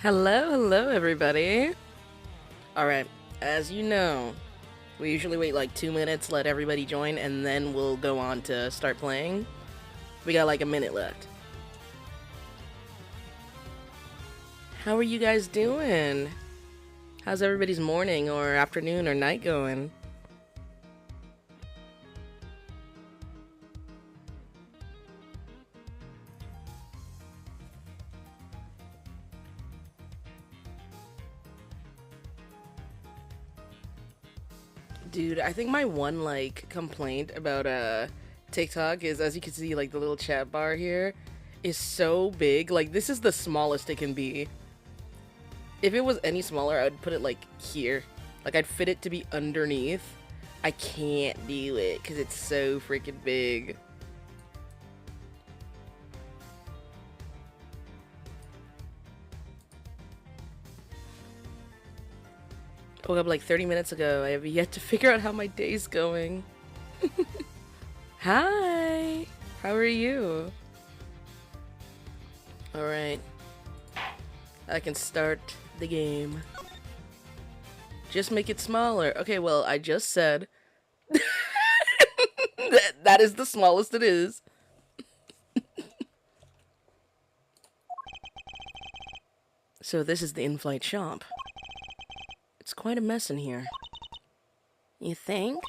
Hello everybody. Alright, as you know, we usually wait like 2 minutes, let everybody join, and then we'll go on to start playing. We got like a minute left. How are you guys doing? How's everybody's morning or afternoon or night going? Dude, I think my one like complaint about TikTok is, as you can see, like the little chat bar here is so big. Like this is the smallest it can be. If it was any smaller, I'd put it like here. Like I'd fit it to be underneath. I can't do it because it's so freaking big. I woke up like 30 minutes ago. I have yet to figure out how my day's going. Hi! How are you? Alright. I can start the game. Just make it smaller. Okay, well, I just said that is the smallest it is. So this is the in-flight shop. It's quite a mess in here. You think?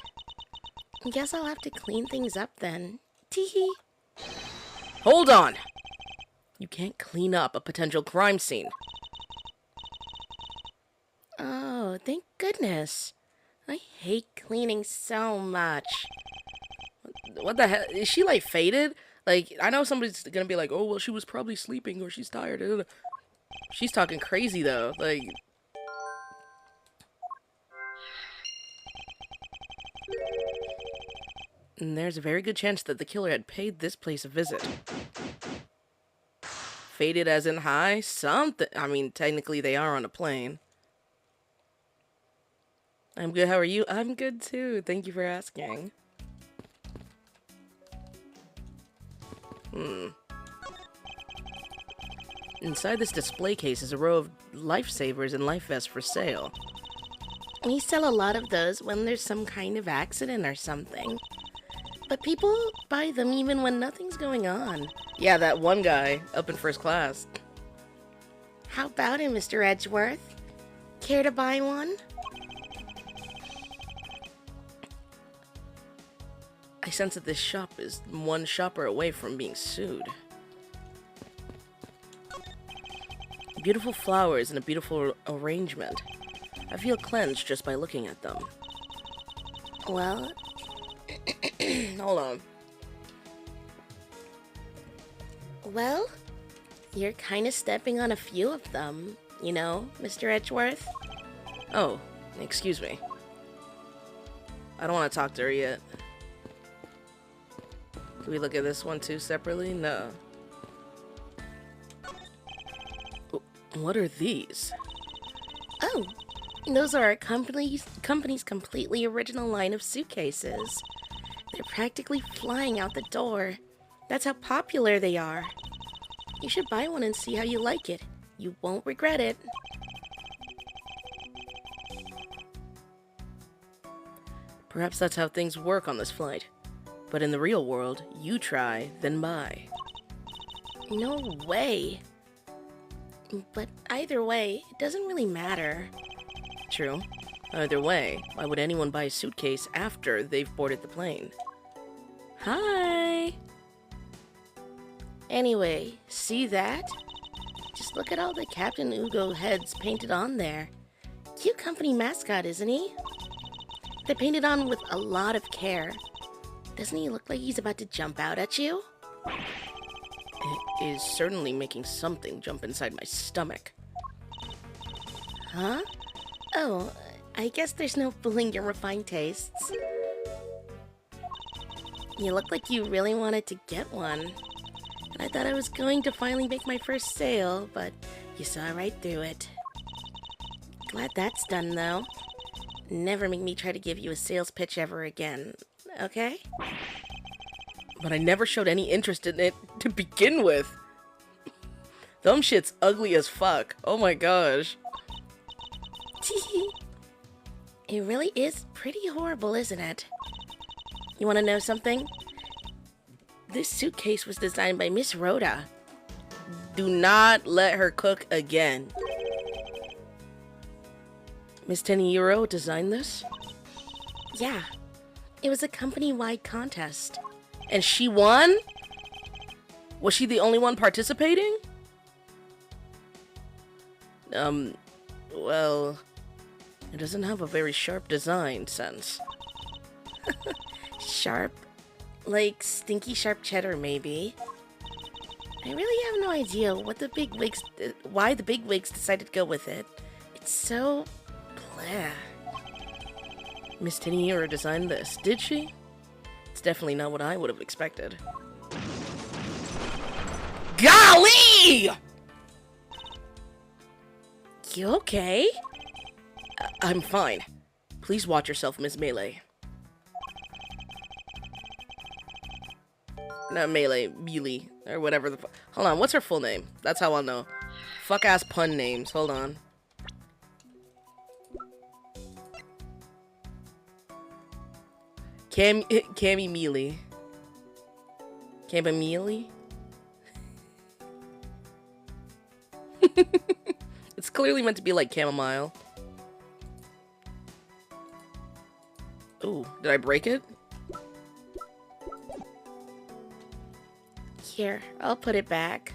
Guess I'll have to clean things up then. Teehee. Hold on! You can't clean up a potential crime scene. Oh, thank goodness. I hate cleaning so much. What the hell? Is she like faded? Like, I know somebody's gonna be like, oh, well, she was probably sleeping or she's tired. She's talking crazy though. Like, and there's a very good chance that the killer had paid this place a visit. Faded as in high? Something. I mean, technically they are on a plane. I'm good. How are you? I'm good too. Thank you for asking. Inside this display case is a row of lifesavers and life vests for sale. We sell a lot of those when there's some kind of accident or something. But people buy them even when nothing's going on. Yeah, that one guy up in first class. How about it, Mr. Edgeworth? Care to buy one? I sense that this shop is one shopper away from being sued. Beautiful flowers and a beautiful arrangement. I feel cleansed just by looking at them. Well, Hold on. well, you're kind of stepping on a few of them, you know, Mr. Edgeworth? Oh, excuse me. I don't want to talk to her yet. Can we look at this one too separately? No. What are these? Oh, those are our company's completely original line of suitcases. They're practically flying out the door. That's how popular they are. You should buy one and see how you like it. You won't regret it. Perhaps that's how things work on this flight. But in the real world, you try, then buy. No way. But either way, it doesn't really matter. True. Either way, why would anyone buy a suitcase after they've boarded the plane? Hi! Anyway, see that? Just look at all the Captain Ugo heads painted on there. Cute company mascot, isn't he? They're painted on with a lot of care. Doesn't he look like he's about to jump out at you? It is certainly making something jump inside my stomach. Huh? Oh, I guess there's no fooling your refined tastes. You look like you really wanted to get one. And I thought I was going to finally make my first sale, but you saw right through it. Glad that's done, though. Never make me try to give you a sales pitch ever again, okay? But I never showed any interest in it to begin with. Them shit's ugly as fuck. Oh my gosh. It really is pretty horrible, isn't it? You want to know something? This suitcase was designed by Miss Rhoda. Do not let her cook again. Miss €10 designed this? Yeah, it was a company-wide contest. And she won? Was she the only one participating? Well, it doesn't have a very sharp design sense. Sharp? Like stinky sharp cheddar, maybe? I really have no idea why the big wigs decided to go with it. It's so bleh. Miss €10 designed this, did she? It's definitely not what I would have expected. Golly! You okay? I'm fine. Please watch yourself, Miss Melee. Not Melee, Mealy, or whatever the fuck. Hold on, what's her full name? That's how I'll know. Fuck ass pun names, hold on. Cammy Mealy. Cammy Mealy? It's clearly meant to be like chamomile. Ooh, did I break it? Here, I'll put it back.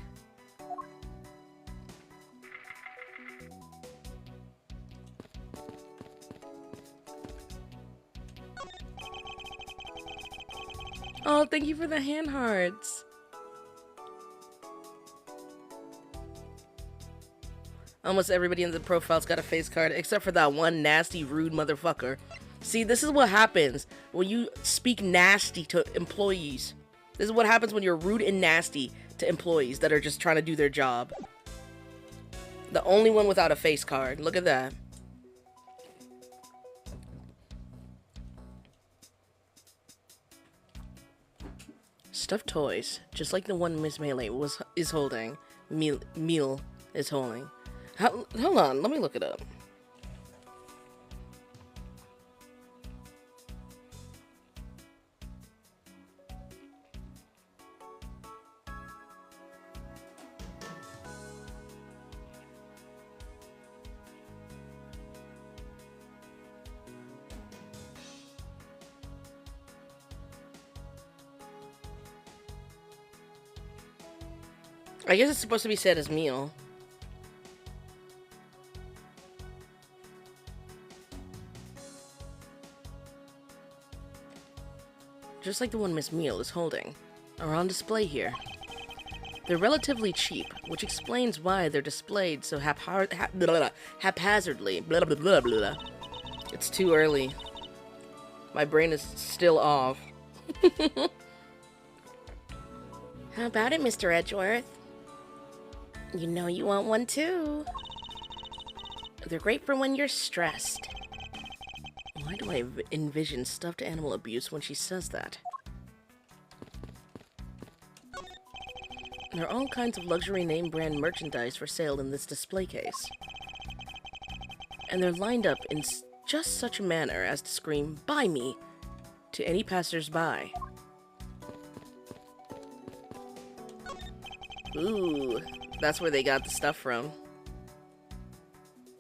Oh, thank you for the hand hearts. Almost everybody in the profile's got a face card, except for that one nasty, rude motherfucker. See, this is what happens when you speak nasty to employees. This is what happens when you're rude and nasty to employees that are just trying to do their job. The only one without a face card. Look at that. Stuffed toys, just like the one Miss Melee is holding. Meal is holding. Hold on, let me look it up. I guess it's supposed to be said as meal. Just like the one Miss Meal is holding, are on display here. They're relatively cheap, which explains why they're displayed so haphazardly. Blah, blah, blah, blah. It's too early. My brain is still off. How about it, Mr. Edgeworth? You know you want one too. They're great for when you're stressed. Why do I envision stuffed animal abuse when she says that? There are all kinds of luxury name brand merchandise for sale in this display case. And they're lined up in just such a manner as to scream, "Buy me!" to any passers-by. Ooh, that's where they got the stuff from.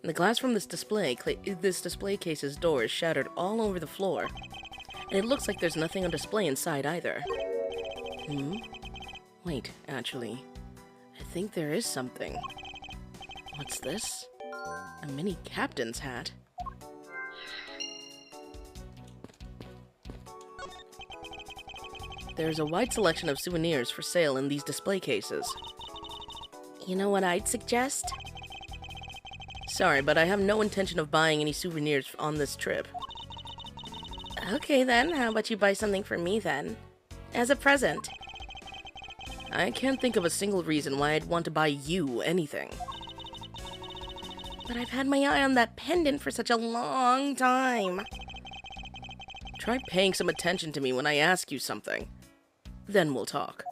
The glass from this display case's door is shattered all over the floor, and it looks like there's nothing on display inside either. Wait, actually, I think there is something. What's this? A mini captain's hat. There's a wide selection of souvenirs for sale in these display cases. You know what I'd suggest? Sorry, but I have no intention of buying any souvenirs on this trip. Okay then, how about you buy something for me then? As a present. I can't think of a single reason why I'd want to buy you anything. But I've had my eye on that pendant for such a long time. Try paying some attention to me when I ask you something. Then we'll talk.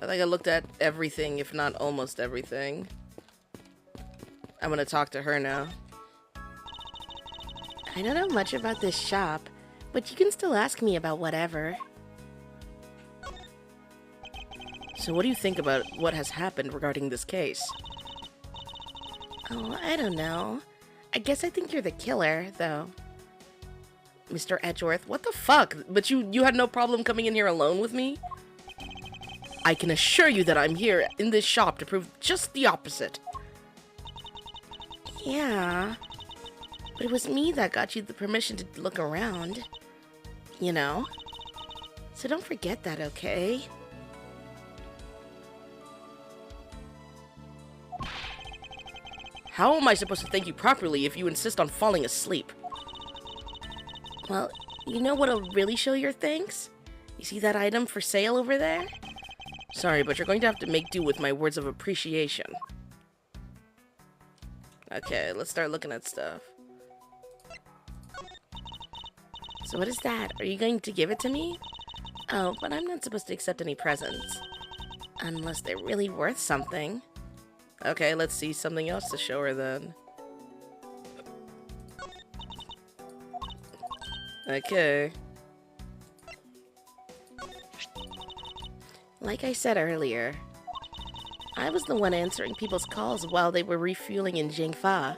I think I looked at everything, if not almost everything. I'm gonna talk to her now. I don't know much about this shop, but you can still ask me about whatever. So what do you think about what has happened regarding this case? Oh, I don't know. I guess I think you're the killer, though. Mr. Edgeworth, what the fuck? But you had no problem coming in here alone with me? I can assure you that I'm here in this shop to prove just the opposite. Yeah, but it was me that got you the permission to look around. You know? So don't forget that, okay? How am I supposed to thank you properly if you insist on falling asleep? Well, you know what'll really show your thanks? You see that item for sale over there? Sorry, but you're going to have to make do with my words of appreciation. Okay, let's start looking at stuff. So what is that? Are you going to give it to me? Oh, but I'm not supposed to accept any presents. Unless they're really worth something. Okay, let's see something else to show her then. Okay. Like I said earlier, I was the one answering people's calls while they were refueling in Jingfa.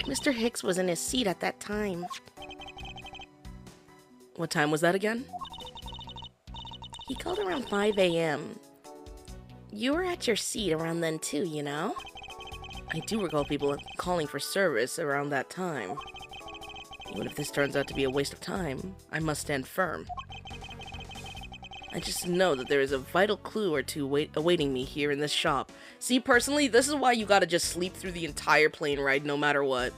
Mr. Hicks was in his seat at that time. What time was that again? He called around 5 a.m. You were at your seat around then too, you know? I do recall people calling for service around that time. Even if this turns out to be a waste of time, I must stand firm. I just know that there is a vital clue or two awaiting me here in this shop. See, personally, this is why you gotta just sleep through the entire plane ride no matter what.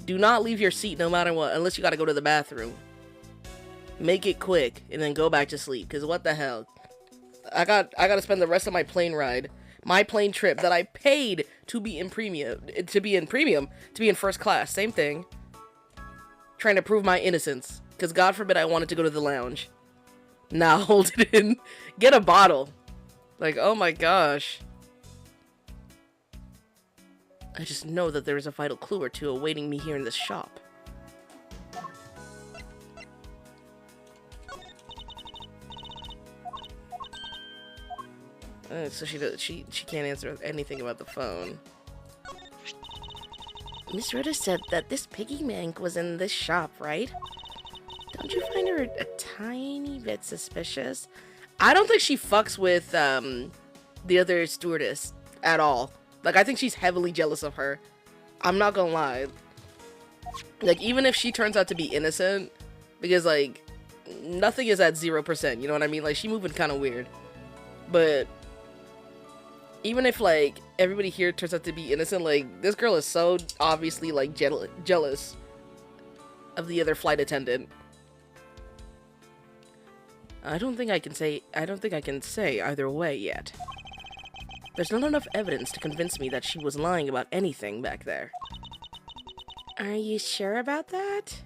Do not leave your seat no matter what, unless you gotta go to the bathroom. Make it quick, and then go back to sleep, because what the hell? I gotta spend the rest of my plane ride, my plane trip that I paid to be in first class, same thing. Trying to prove my innocence, because God forbid I wanted to go to the lounge. Now hold it in, get a bottle. Like, oh my gosh. I just know that there is a vital clue or two awaiting me here in this shop. So she can't answer anything about the phone. Miss Rhoda said that this piggy bank was in this shop, right? Don't you find her a tiny bit suspicious? I don't think she fucks with the other stewardess at all. Like, I think she's heavily jealous of her. I'm not gonna lie. Like, even if she turns out to be innocent, because like nothing is at 0%, you know what I mean? Like, she moving kind of weird. But even if, like, everybody here turns out to be innocent, like, this girl is so obviously, like, jealous of the other flight attendant. I don't think I can say either way yet. There's not enough evidence to convince me that she was lying about anything back there. Are you sure about that?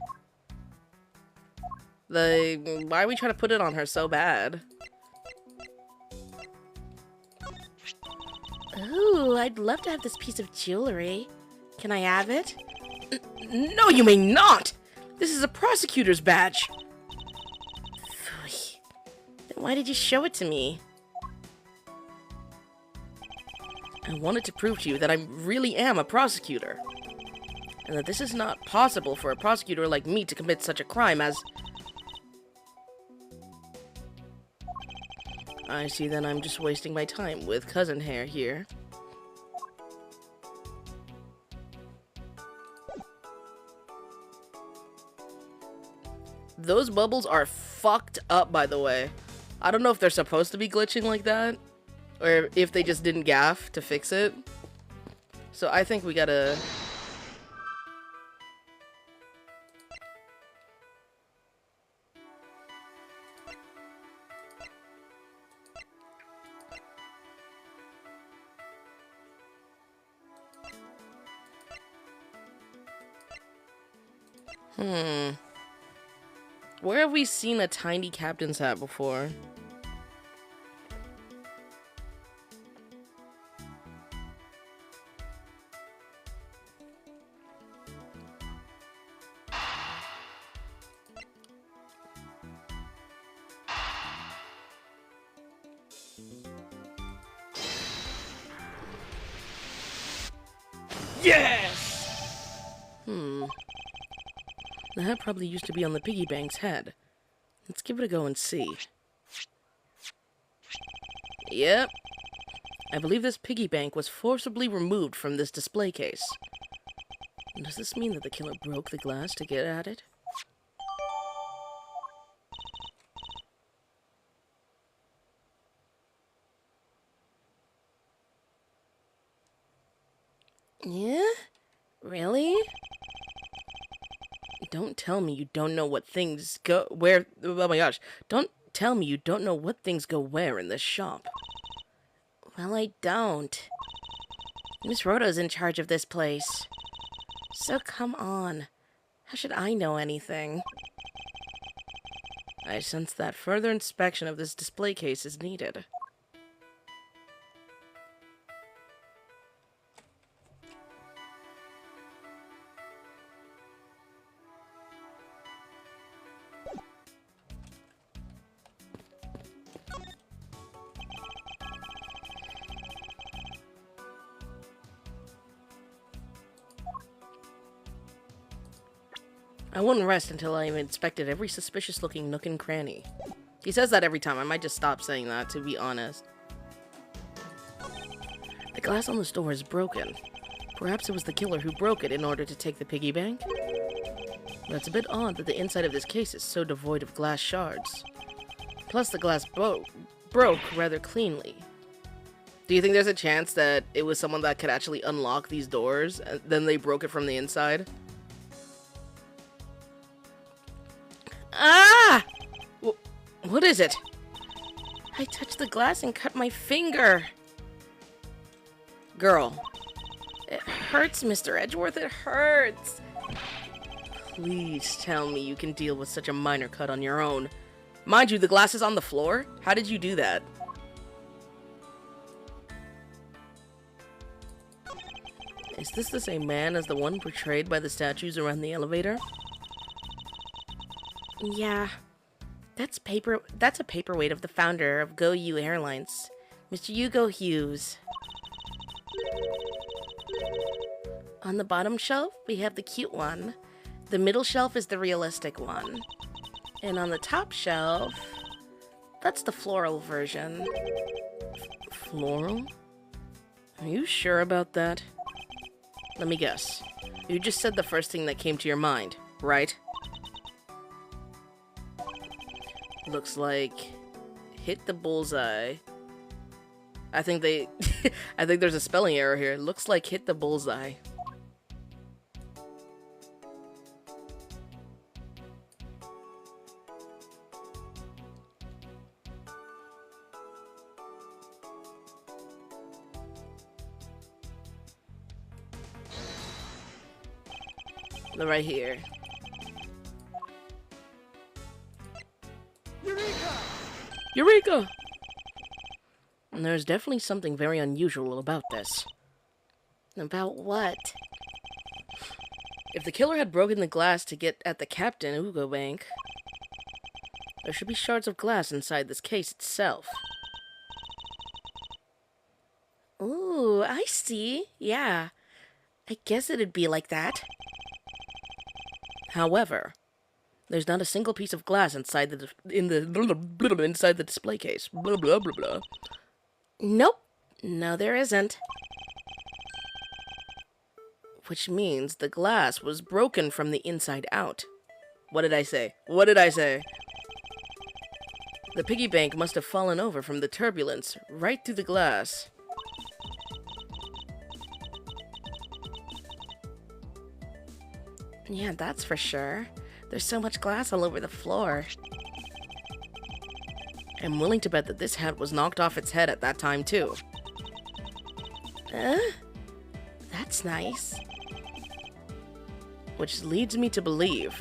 Like, why are we trying to put it on her so bad? Ooh, I'd love to have this piece of jewelry. Can I have it? No, you may not! This is a prosecutor's badge! Phooey. Then why did you show it to me? I wanted to prove to you that I really am a prosecutor. And that this is not possible for a prosecutor like me to commit such a crime as... I see, then I'm just wasting my time with Cousin Hare here. Those bubbles are fucked up, by the way. I don't know if they're supposed to be glitching like that, or if they just didn't gaff to fix it. So I think we gotta... Where have we seen a tiny captain's hat before? Yes! The hat probably used to be on the piggy bank's head. Let's give it a go and see. Yep. I believe this piggy bank was forcibly removed from this display case. Does this mean that the killer broke the glass to get at it? Yeah? Really? Don't tell me you don't know what things go where. Oh my gosh. Don't tell me you don't know what things go where in this shop. Well, I don't. Miss Rhoda's in charge of this place. So come on. How should I know anything? I sense that further inspection of this display case is needed. I wouldn't rest until I've inspected every suspicious-looking nook and cranny. He says that every time. I might just stop saying that, to be honest. The glass on this door is broken. Perhaps it was the killer who broke it in order to take the piggy bank? But it's a bit odd that the inside of this case is so devoid of glass shards. Plus, the glass broke rather cleanly. Do you think there's a chance that it was someone that could actually unlock these doors, and then they broke it from the inside? Ah! What is it? I touched the glass and cut my finger. Girl. It hurts, Mr. Edgeworth. It hurts. Please tell me you can deal with such a minor cut on your own. Mind you, the glass is on the floor? How did you do that? Is this the same man as the one portrayed by the statues around the elevator? Yeah. That's a paperweight of the founder of Go U Airlines, Mr. Hugo Hughes. On the bottom shelf, we have the cute one. The middle shelf is the realistic one. And on the top shelf, that's the floral version. Floral? Are you sure about that? Let me guess. You just said the first thing that came to your mind, right? Looks like hit the bullseye. I think I think there's a spelling error here. Looks like hit the bullseye. Right here. Eureka! And there's definitely something very unusual about this. About what? If the killer had broken the glass to get at the Captain Hugo Bank, there should be shards of glass inside this case itself. Ooh, I see. Yeah. I guess it'd be like that. However, there's not a single piece of glass inside inside the display case. Blah blah blah blah. Nope. No, there isn't. Which means the glass was broken from the inside out. What did I say? What did I say? The piggy bank must have fallen over from the turbulence right through the glass. Yeah, that's for sure. There's so much glass all over the floor. I'm willing to bet that this hat was knocked off its head at that time, too. That's nice. Which leads me to believe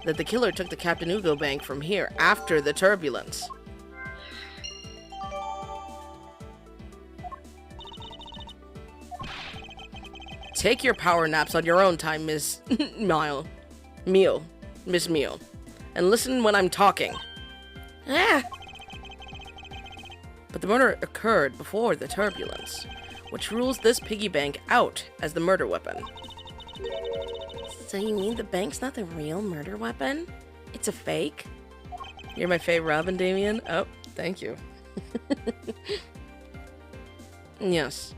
that the killer took the Captain Hugo Bank from here after the turbulence. Take your power naps on your own time, Miss Miss Meal, and listen when I'm talking. Ah! But the murder occurred before the turbulence, which rules this piggy bank out as the murder weapon. So you mean the bank's not the real murder weapon? It's a fake? You're my fave Robin, Damien? Oh, thank you. Yes.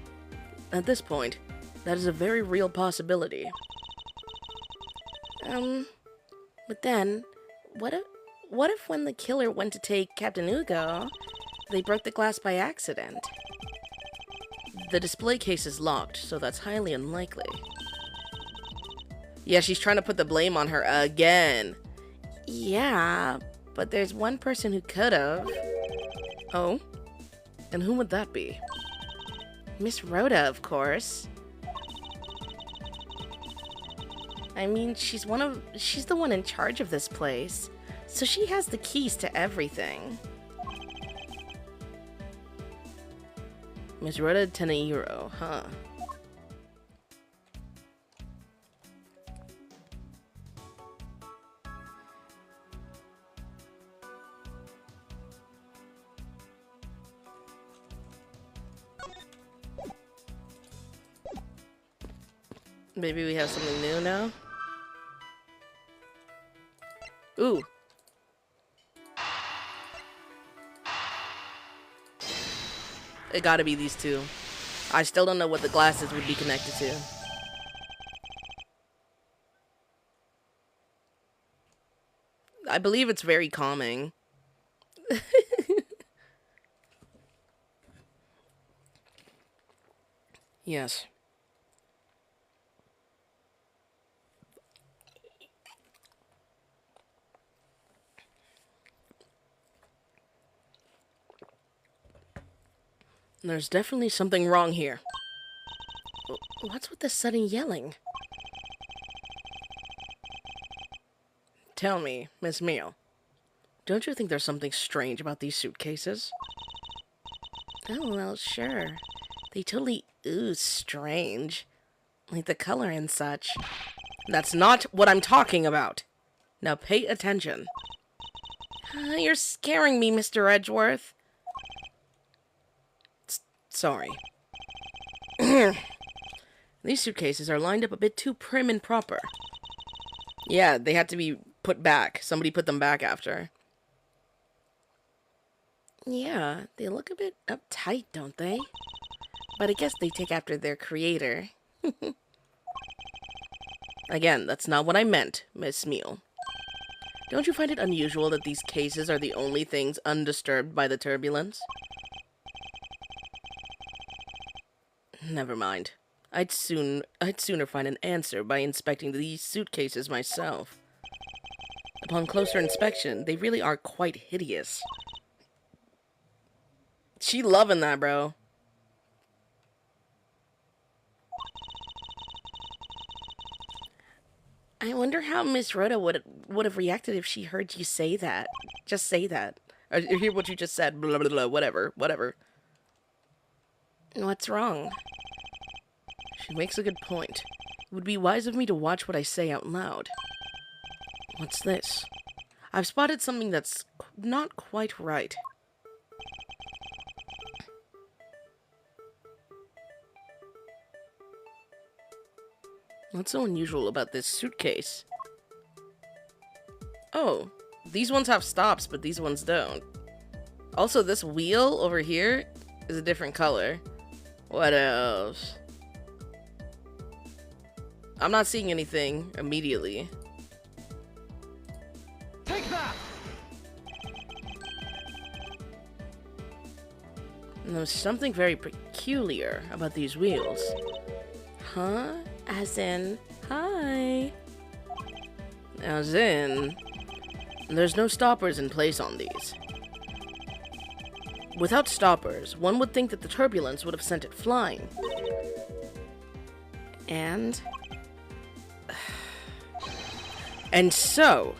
At this point, that is a very real possibility. But then, what if when the killer went to take Captain Ugo, they broke the glass by accident? The display case is locked, so that's highly unlikely. Yeah, she's trying to put the blame on her again. Yeah, but there's one person who could've. Oh? And who would that be? Miss Rhoda, of course. I mean, she's the one in charge of this place, so she has the keys to everything. Miss Rhoda Teneiro, huh? Maybe we have something new now? Ooh. It gotta be these two. I still don't know what the glasses would be connected to. I believe it's very calming. Yes. There's definitely something wrong here. What's with the sudden yelling? Tell me, Miss Meal, don't you think there's something strange about these suitcases? Oh, well, sure. They totally ooze strange. Like the color and such. That's not what I'm talking about. Now pay attention. You're scaring me, Mr. Edgeworth. Sorry. These suitcases are lined up a bit too prim and proper. Yeah, they had to be put back. Somebody put them back after. Yeah, they look a bit uptight, don't they? But I guess they take after their creator. Again, that's not what I meant, Miss Meal. Don't you find it unusual that these cases are the only things undisturbed by the turbulence? Never mind. I'd sooner find an answer by inspecting these suitcases myself. Upon closer inspection, they really are quite hideous. She loving that, bro. I wonder how Miss Rhoda would have reacted if she heard you say that. Just say that. Or hear what you just said. Blah, blah, blah, whatever. What's wrong? She makes a good point. It would be wise of me to watch what I say out loud. What's this? I've spotted something that's not quite right. What's so unusual about this suitcase? Oh, these ones have stops, but these ones don't. Also, this wheel over here is a different color. What else? I'm not seeing anything immediately. Take that! And there's something very peculiar about these wheels. Huh? As in, hi. As in, there's no stoppers in place on these. Without stoppers, one would think that the turbulence would have sent it flying. And so,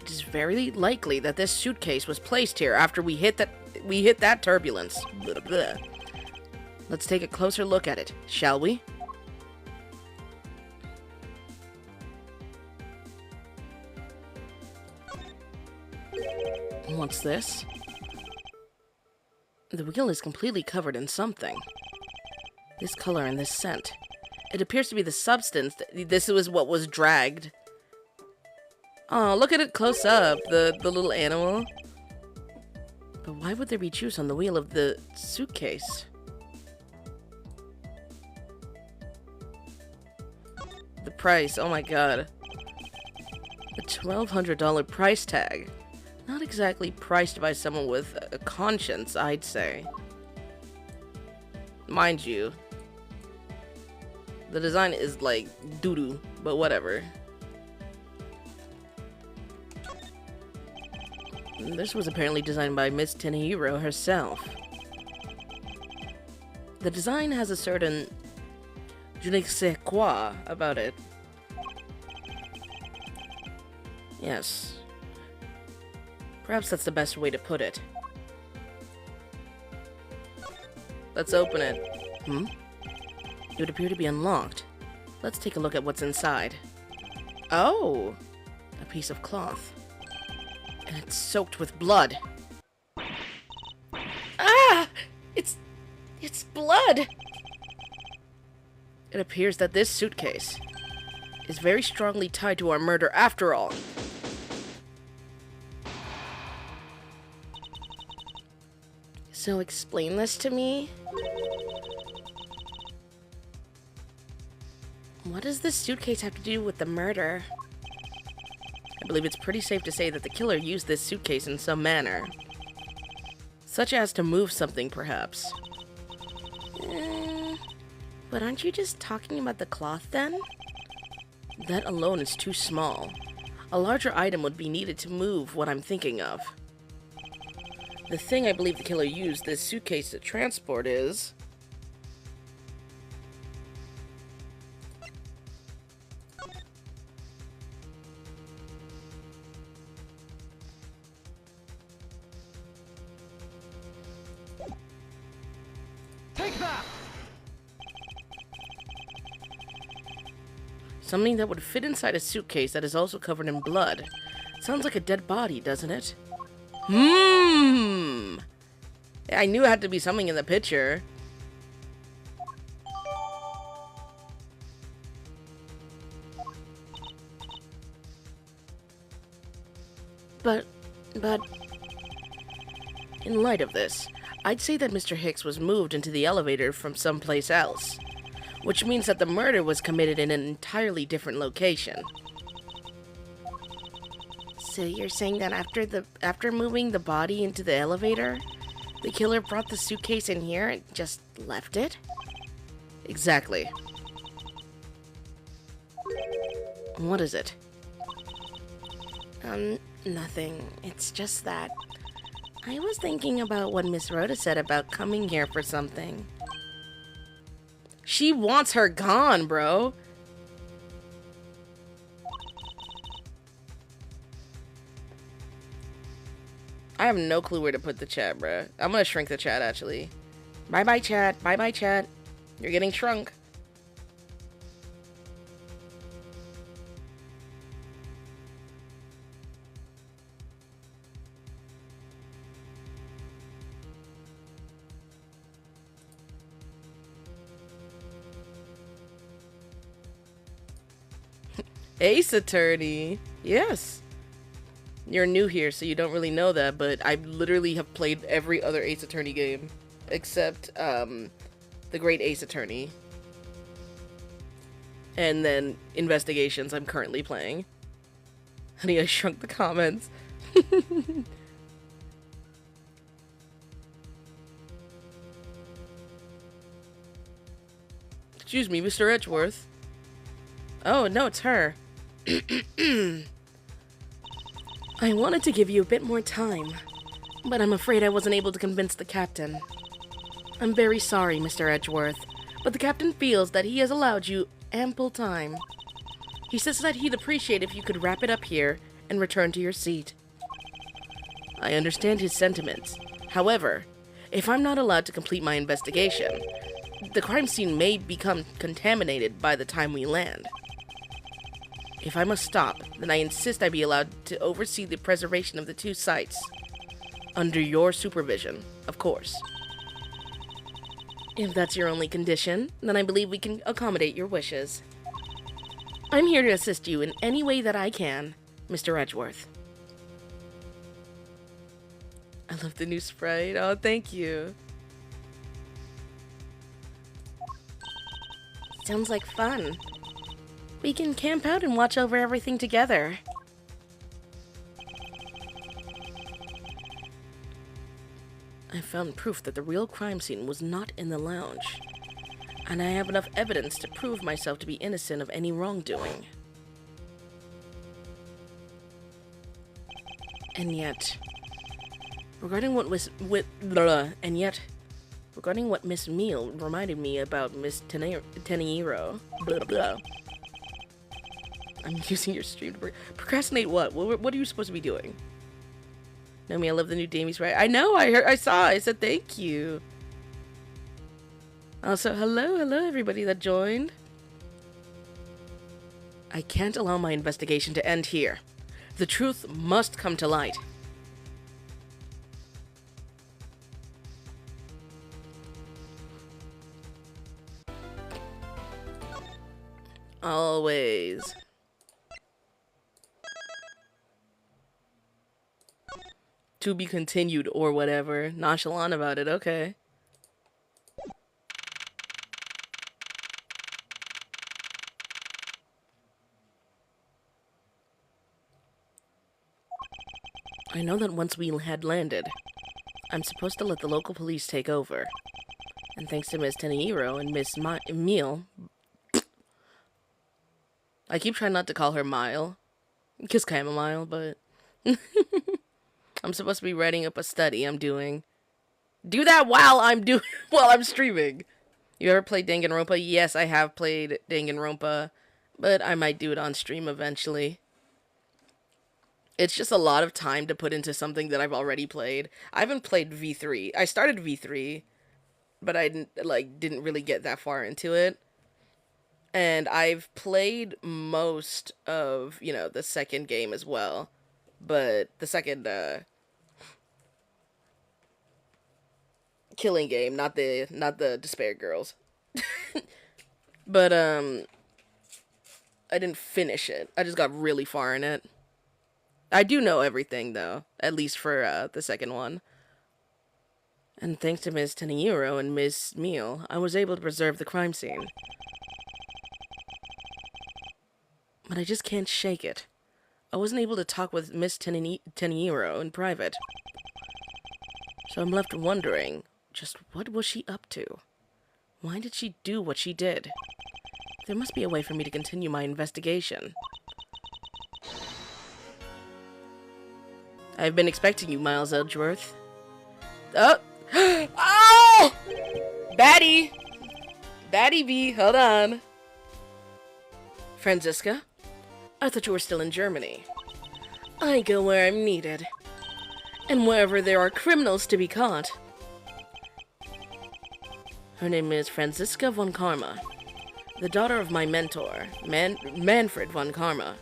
it is very likely that this suitcase was placed here after we hit that turbulence. Blah, blah. Let's take a closer look at it, shall we? What's this? The wheel is completely covered in something. This color and this scent. It appears to be the substance. This was what was dragged. Oh, look at it close up, the little animal. But why would there be juice on the wheel of the suitcase? The price, oh my god. A $1,200 price tag. Not exactly priced by someone with a conscience, I'd say. Mind you, the design is like doo-doo, but whatever. This was apparently designed by Miss Tenehiro herself. The design has a certain je ne sais quoi about it. Yes. Perhaps that's the best way to put it. Let's open it. It would appear to be unlocked. Let's take a look at what's inside. Oh! A piece of cloth. And it's soaked with blood. Ah! It's blood! It appears that this suitcase is very strongly tied to our murder after all. So explain this to me. What does this suitcase have to do with the murder? I believe it's pretty safe to say that the killer used this suitcase in some manner. Such as to move something, perhaps. But aren't you just talking about the cloth, then? That alone is too small. A larger item would be needed to move what I'm thinking of. The thing I believe the killer used this suitcase to transport is... Take that! Something that would fit inside a suitcase that is also covered in blood. Sounds like a dead body, doesn't it? I knew it had to be something in the picture. But, in light of this, I'd say that Mr. Hicks was moved into the elevator from someplace else, which means that the murder was committed in an entirely different location. So you're saying that after moving the body into the elevator, the killer brought the suitcase in here and just left it? Exactly. What is it? Nothing. It's just that I was thinking about what Miss Rhoda said about coming here for something. She wants her gone, bro. I have no clue where to put the chat, bro. I'm gonna shrink the chat, actually. Bye-bye, chat. Bye-bye, chat. You're getting shrunk. Ace Attorney. Yes. You're new here, so you don't really know that, but I literally have played every other Ace Attorney game. Except, the Great Ace Attorney. And then Investigations I'm currently playing. Honey, I shrunk the comments. Excuse me, Mr. Edgeworth. Oh, no, it's her. I wanted to give you a bit more time, but I'm afraid I wasn't able to convince the captain. I'm very sorry, Mr. Edgeworth, but the captain feels that he has allowed you ample time. He says that he'd appreciate if you could wrap it up here and return to your seat. I understand his sentiments. However, if I'm not allowed to complete my investigation, the crime scene may become contaminated by the time we land. If I must stop, then I insist I be allowed to oversee the preservation of the two sites. Under your supervision, of course. If that's your only condition, then I believe we can accommodate your wishes. I'm here to assist you in any way that I can, Mr. Edgeworth. I love the new sprite. Oh, thank you. Sounds like fun. We can camp out and watch over everything together. I found proof that the real crime scene was not in the lounge, and I have enough evidence to prove myself to be innocent of any wrongdoing. And yet, regarding what Miss Meal reminded me about Miss Tenehiro. I'm using your stream to procrastinate what? What are you supposed to be doing? Nomi, I love the new Damie sprite. I know, I saw, I said thank you. Also, hello everybody that joined. I can't allow my investigation to end here. The truth must come to light. Always. To be continued or whatever. Nonchalant about it, okay. I know that once we had landed, I'm supposed to let the local police take over. And thanks to Miss Tenehiro and Miss Meal, I keep trying not to call her Mile, because Chamomile, but I'm supposed to be writing up a study I'm doing. Do that while I'm streaming. You ever played Danganronpa? Yes, I have played Danganronpa, but I might do it on stream eventually. It's just a lot of time to put into something that I've already played. I haven't played V3. I started V3, but I didn't really get that far into it. And I've played most of, the second game as well. But the second killing game, not the Despair Girls. But I didn't finish it. I just got really far in it. I do know everything though, at least for the second one. And thanks to Ms. Tenehiro and Miss Meal, I was able to preserve the crime scene. But I just can't shake it. I wasn't able to talk with Miss Tenehiro in private. So I'm left wondering, just what was she up to? Why did she do what she did? There must be a way for me to continue my investigation. I've been expecting you, Miles Edgeworth. Oh! Oh! Batty! Batty B, hold on. Franziska? I thought you were still in Germany. I go where I'm needed. And wherever there are criminals to be caught. Her name is Franziska von Karma. The daughter of my mentor, Manfred von Karma.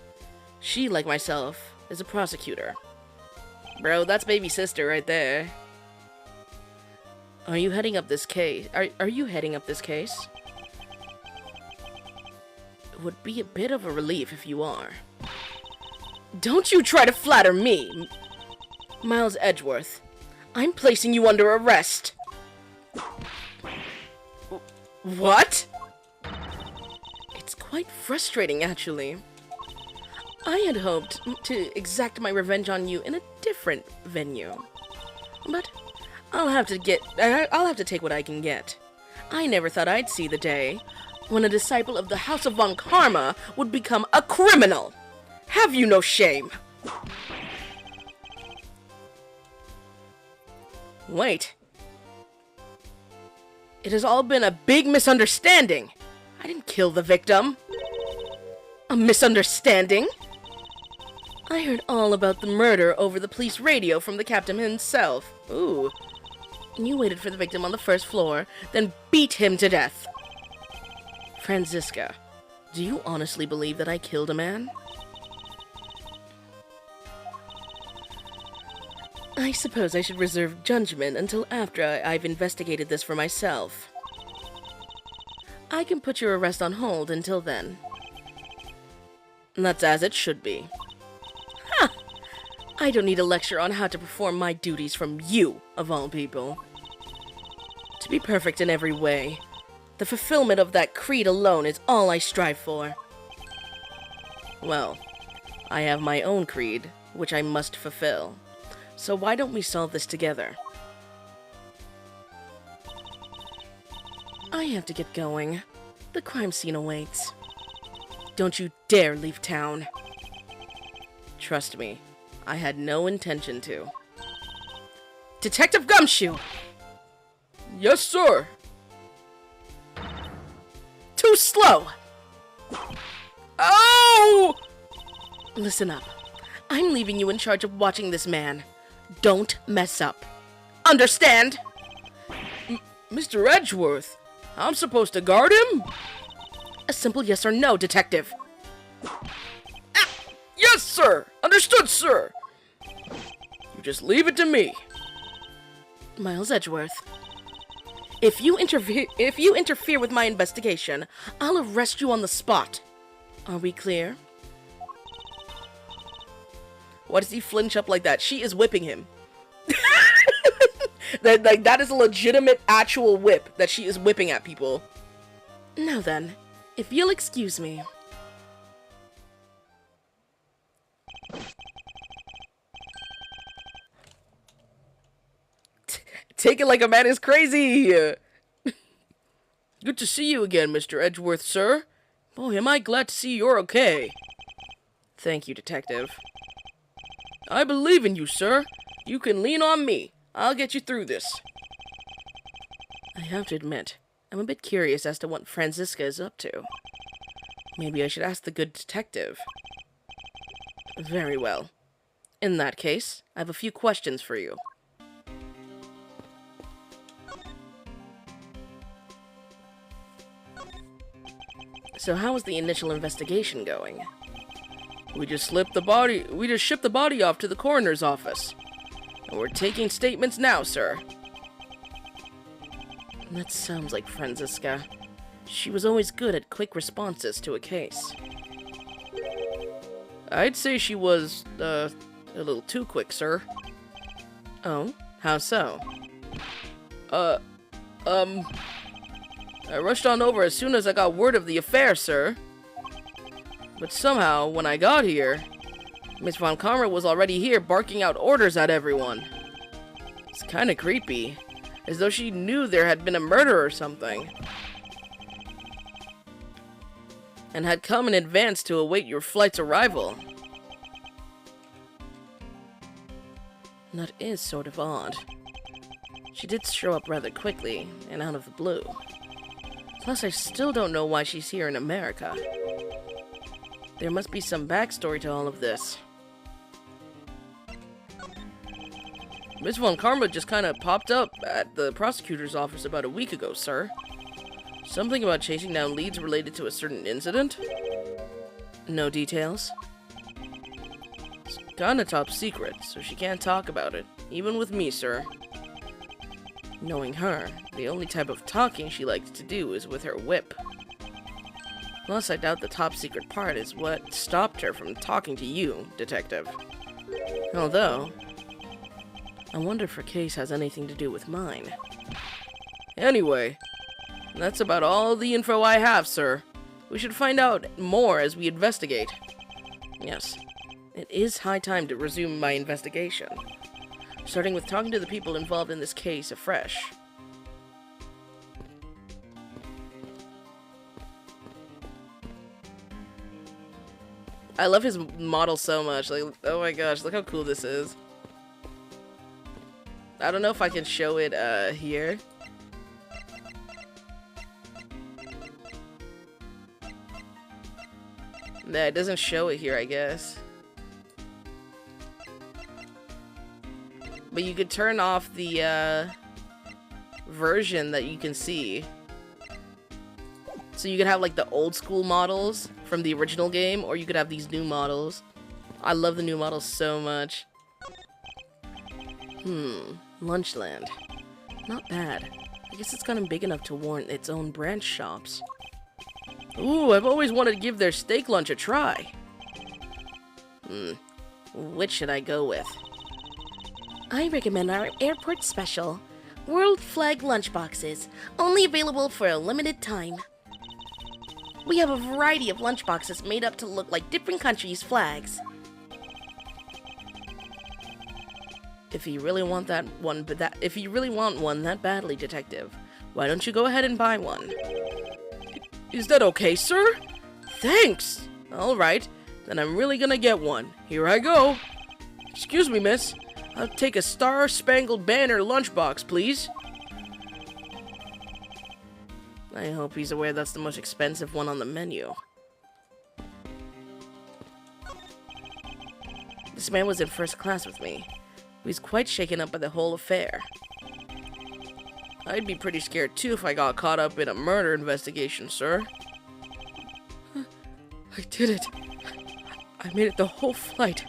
She, like myself, is a prosecutor. Bro, that's baby sister right there. Are you heading up this case? Are you heading up this case? It would be a bit of a relief if you are. Don't you try to flatter me! Miles Edgeworth, I'm placing you under arrest. What? It's quite frustrating, actually. I had hoped to exact my revenge on you in a different venue. But I'll have to take what I can get. I never thought I'd see the day when a disciple of the House of Von Karma would become a criminal. Have you no shame? Wait. It has all been a big misunderstanding. I didn't kill the victim. A misunderstanding? I heard all about the murder over the police radio from the captain himself. Ooh. You waited for the victim on the first floor, then beat him to death. Franziska, do you honestly believe that I killed a man? I suppose I should reserve judgment until after I've investigated this for myself. I can put your arrest on hold until then. And that's as it should be. Ha! I don't need a lecture on how to perform my duties from you, of all people. To be perfect in every way, the fulfillment of that creed alone is all I strive for. Well, I have my own creed, which I must fulfill. So why don't we solve this together? I have to get going. The crime scene awaits. Don't you dare leave town. Trust me, I had no intention to. Detective Gumshoe! Yes, sir! Too slow! Oh! Listen up. I'm leaving you in charge of watching this man. Don't mess up. Understand? Mr. Edgeworth, I'm supposed to guard him? A simple yes or no, detective. Yes, sir! Understood, sir! You just leave it to me. Miles Edgeworth. If you interfere with my investigation, I'll arrest you on the spot. Are we clear? Why does he flinch up like that? She is whipping him. That is a legitimate, actual whip that she is whipping at people. Now then, if you'll excuse me. Take it like a man is crazy. Good to see you again, Mr. Edgeworth, sir. Boy, am I glad to see you're okay. Thank you, Detective. I believe in you, sir. You can lean on me. I'll get you through this. I have to admit, I'm a bit curious as to what Franziska is up to. Maybe I should ask the good detective. Very well. In that case, I have a few questions for you. So how is the initial investigation going? We just shipped the body off to the coroner's office. And we're taking statements now, sir. That sounds like Franziska. She was always good at quick responses to a case. I'd say she was, a little too quick, sir. Oh? How so? I rushed on over as soon as I got word of the affair, sir. But somehow, when I got here, Miss Von Karma was already here barking out orders at everyone. It's kinda creepy, as though she knew there had been a murder or something. And had come in advance to await your flight's arrival. That is sort of odd. She did show up rather quickly, and out of the blue. Plus, I still don't know why she's here in America. There must be some backstory to all of this. Miss Von Karma just kind of popped up at the prosecutor's office about a week ago, sir. Something about chasing down leads related to a certain incident? No details? It's kinda top secret, so she can't talk about it, even with me, sir. Knowing her, the only type of talking she likes to do is with her whip. Plus, I doubt the top secret part is what stopped her from talking to you, Detective. Although, I wonder if her case has anything to do with mine. Anyway, that's about all the info I have, sir. We should find out more as we investigate. Yes, it is high time to resume my investigation, starting with talking to the people involved in this case afresh. I love his model so much. Like, oh my gosh, look how cool this is. I don't know if I can show it here. Nah, it doesn't show it here, I guess. But you could turn off the version that you can see. So you could have like the old school models from the original game, or you could have these new models. I love the new models so much. Lunchland. Not bad. I guess it's gotten big enough to warrant its own branch shops. Ooh, I've always wanted to give their steak lunch a try. Which should I go with? I recommend our airport special. World flag lunchboxes, only available for a limited time. We have a variety of lunchboxes made up to look like different countries' flags. If you really want one that badly, Detective, why don't you go ahead and buy one? Is that okay, sir? Thanks! Alright, then I'm really gonna get one. Here I go. Excuse me, miss. I'll take a Star-Spangled Banner lunchbox, please. I hope he's aware that's the most expensive one on the menu. This man was in first class with me. He was quite shaken up by the whole affair. I'd be pretty scared too if I got caught up in a murder investigation, sir. I did it. I made it the whole flight.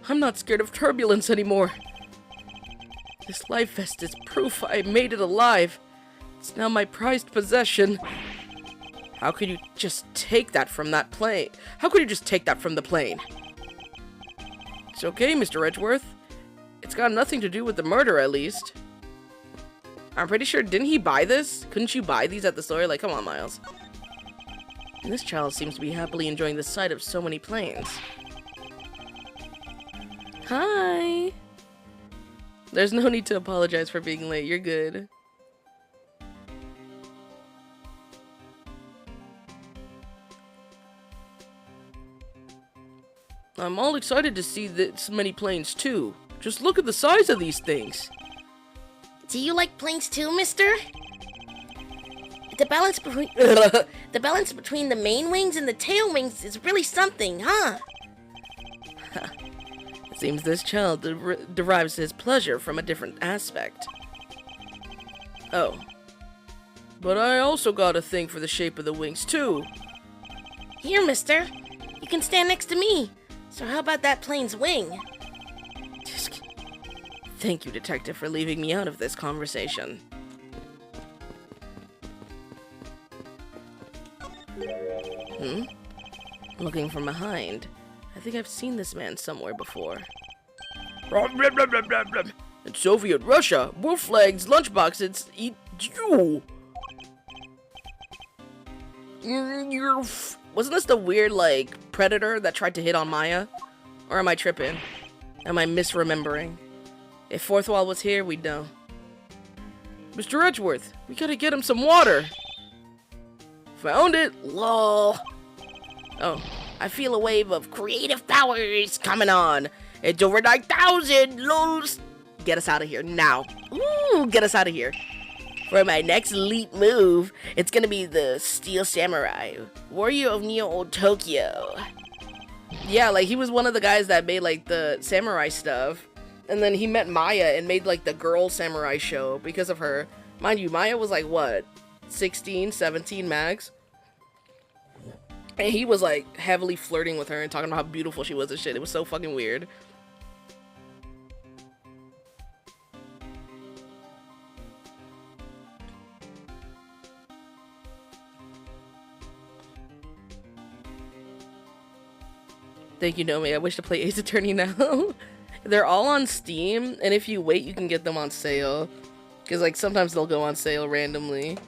I'm not scared of turbulence anymore. This life vest is proof I made it alive. It's now my prized possession. How could you just take that from that plane? How could you just take that from the plane? It's okay, Mr. Edgeworth. It's got nothing to do with the murder, at least. I'm pretty sure, didn't he buy this? Couldn't you buy these at the store? Like, come on, Miles. And this child seems to be happily enjoying the sight of so many planes. Hi! There's no need to apologize for being late. You're good. I'm all excited to see this many planes, too. Just look at the size of these things. Do you like planes too, mister? The balance between the main wings and the tail wings is really something, huh? It seems this child derives his pleasure from a different aspect. Oh. But I also got a thing for the shape of the wings, too. Here, mister. You can stand next to me. So how about that plane's wing? Thank you, Detective, for leaving me out of this conversation. Looking from behind. I think I've seen this man somewhere before. In Soviet Russia, wolf flags, lunchboxes, eat you! Wasn't this the weird, like, predator that tried to hit on Maya? Or am I tripping? Am I misremembering? If Fourth Wall was here, we'd know. Mr. Edgeworth, we gotta get him some water! Found it! Lol. Oh, I feel a wave of creative powers coming on. It's over 9,000, lols! Get us out of here now. Ooh, get us out of here. For my next elite move, it's gonna be the Steel Samurai, Warrior of Neo Tokyo. Yeah, like, he was one of the guys that made, like, the samurai stuff. And then he met Maya and made, like, the girl samurai show because of her. Mind you, Maya was, like, what? 16, 17 max? And he was, like, heavily flirting with her and talking about how beautiful she was and shit. It was so fucking weird. Thank you, Nomi. I wish to play Ace Attorney now. They're all on Steam, and if you wait, you can get them on sale. Because, like, sometimes they'll go on sale randomly.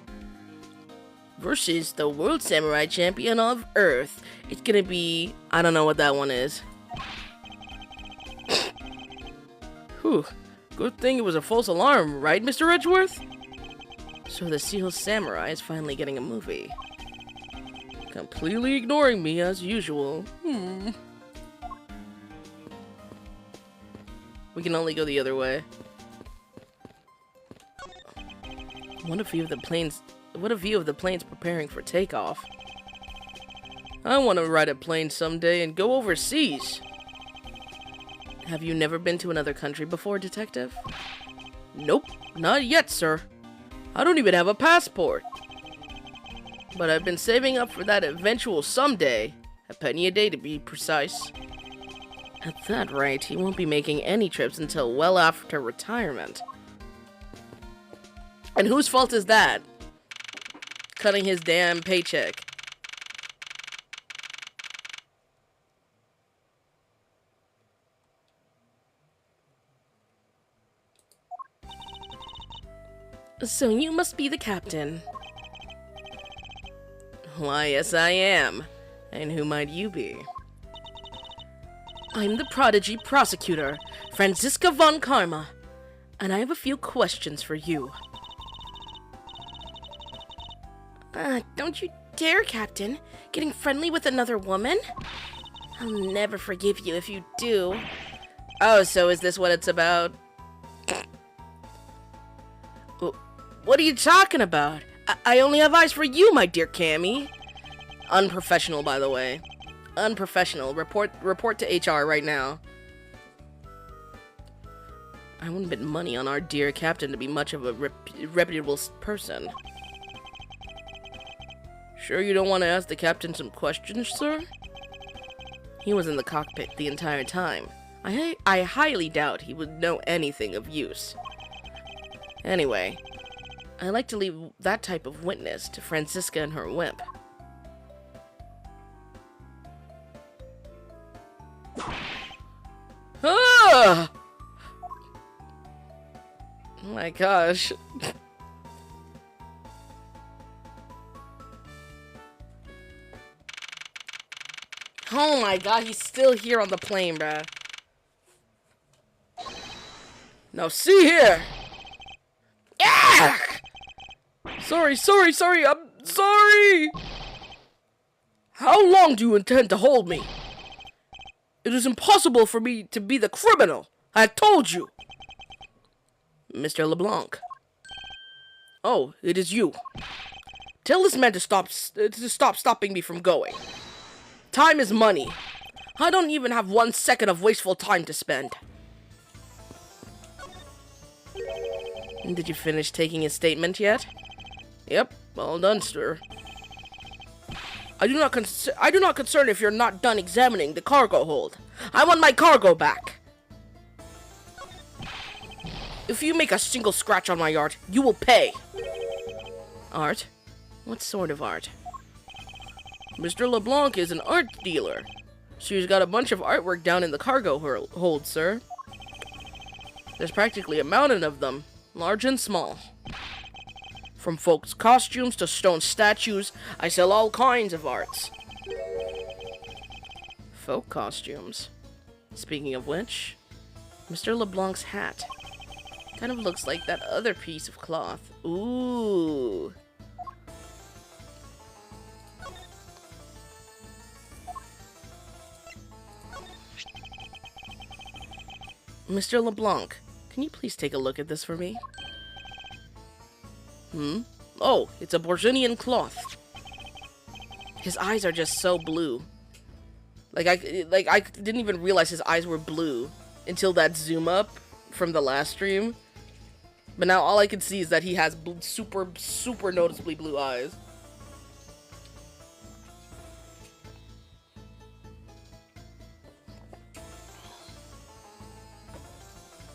Versus the World Samurai Champion of Earth. It's gonna be... I don't know what that one is. Whew. Good thing it was a false alarm, right, Mr. Edgeworth? So the Steel Samurai is finally getting a movie. Completely ignoring me as usual. We can only go the other way. What a view of the planes preparing for takeoff. I want to ride a plane someday and go overseas. Have you never been to another country before, Detective? Nope, not yet, sir. I don't even have a passport. But I've been saving up for that eventual someday. A penny a day to be precise. At that rate, he won't be making any trips until well after retirement. And whose fault is that? Cutting his damn paycheck. So you must be the captain. Why, yes I am. And who might you be? I'm the prodigy prosecutor, Franziska von Karma, and I have a few questions for you. Don't you dare, Captain. Getting friendly with another woman? I'll never forgive you if you do. Oh, so is this what it's about? What are you talking about? I only have eyes for you, my dear Cammy. Unprofessional, by the way. Unprofessional. Report to HR right now. I wouldn't bet money on our dear captain to be much of a reputable person. Sure you don't want to ask the captain some questions, sir? He was in the cockpit the entire time. I highly doubt he would know anything of use. Anyway, I like to leave that type of witness to Franziska and her wimp. Ah! Oh my gosh. Oh my god, he's still here on the plane, bruh. Now see here! Ah! Sorry, I'm sorry! How long do you intend to hold me? It is impossible for me to be the criminal. I told you. Mr. LeBlanc. Oh, it is you. Tell this man to stop stopping me from going. Time is money. I don't even have 1 second of wasteful time to spend. Did you finish taking his statement yet? Yep, all done, sir. I do not concern if you're not done examining the cargo hold. I want my cargo back. If you make a single scratch on my art, you will pay. Art? What sort of art? Mr. LeBlanc is an art dealer. She's got a bunch of artwork down in the cargo hold, sir. There's practically a mountain of them, large and small. From folks' costumes to stone statues, I sell all kinds of arts. Folk costumes. Speaking of which, Mr. LeBlanc's hat kind of looks like that other piece of cloth. Ooh. Mr. LeBlanc, can you please take a look at this for me? Oh, it's a Bourguignon cloth. His eyes are just so blue. Like I didn't even realize his eyes were blue until that zoom up from the last stream. But now all I can see is that he has super noticeably blue eyes.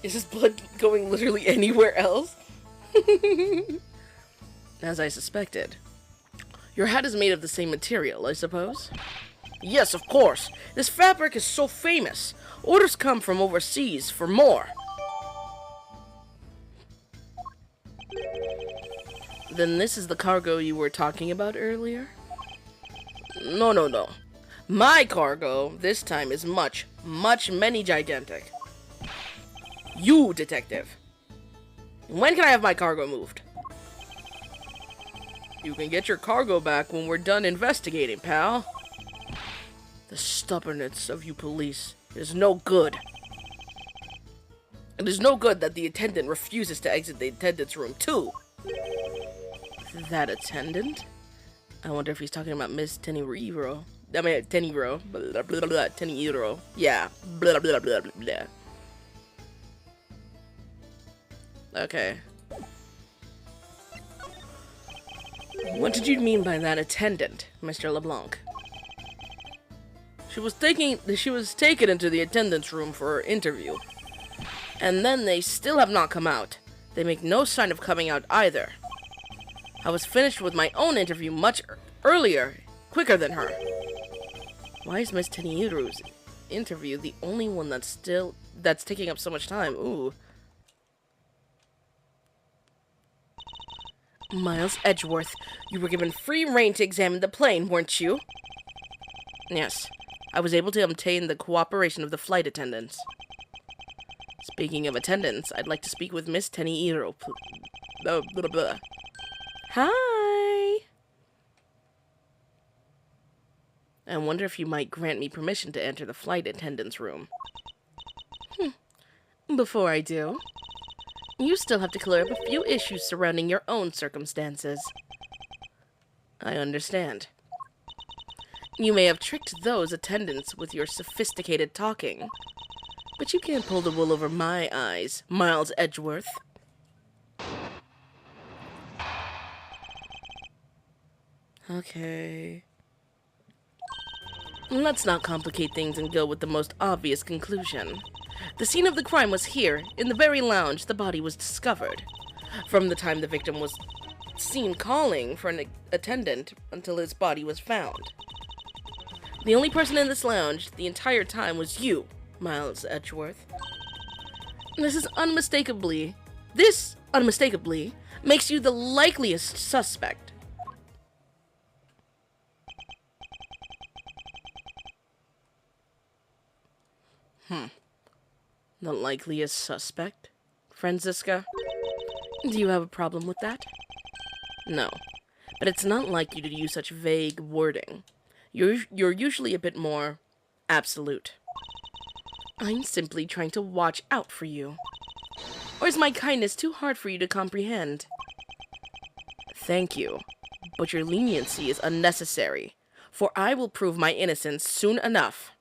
Is his blood going literally anywhere else? As I suspected. Your hat is made of the same material, I suppose? Yes, of course. This fabric is so famous. Orders come from overseas for more. Then this is the cargo you were talking about earlier? No. My cargo, this time, is many gigantic. You, detective. When can I have my cargo moved? You can get your cargo back when we're done investigating, pal. The stubbornness of you police is no good. It is no good that the attendant refuses to exit the attendant's room, too. That attendant? I wonder if he's talking about Miss Teniro. I mean, Teniro. Blah, blah, blah, Teniro. Yeah. Blah, blah, blah, blah, blah. Okay. What did you mean by that attendant, Mr. LeBlanc? She was taken into the attendant's room for her interview. And then they still have not come out. They make no sign of coming out either. I was finished with my own interview much earlier, quicker than her. Why is Miss Tenyiru's interview the only one that's taking up so much time? Ooh. Miles Edgeworth, you were given free rein to examine the plane, weren't you? Yes. I was able to obtain the cooperation of the flight attendants. Speaking of attendants, I'd like to speak with Miss Tenyiru. Blah, blah, blah. Hi! I wonder if you might grant me permission to enter the flight attendant's room. Before I do, you still have to clear up a few issues surrounding your own circumstances. I understand. You may have tricked those attendants with your sophisticated talking, but you can't pull the wool over my eyes, Miles Edgeworth. Okay. Let's not complicate things and go with the most obvious conclusion. The scene of the crime was here, in the very lounge the body was discovered. From the time the victim was seen calling for an attendant until his body was found. The only person in this lounge the entire time was you, Miles Edgeworth. This unmistakably makes you the likeliest suspect. The likeliest suspect? Franziska? Do you have a problem with that? No, but it's not like you to use such vague wording. You're usually a bit more absolute. I'm simply trying to watch out for you. Or is my kindness too hard for you to comprehend? Thank you, but your leniency is unnecessary, for I will prove my innocence soon enough.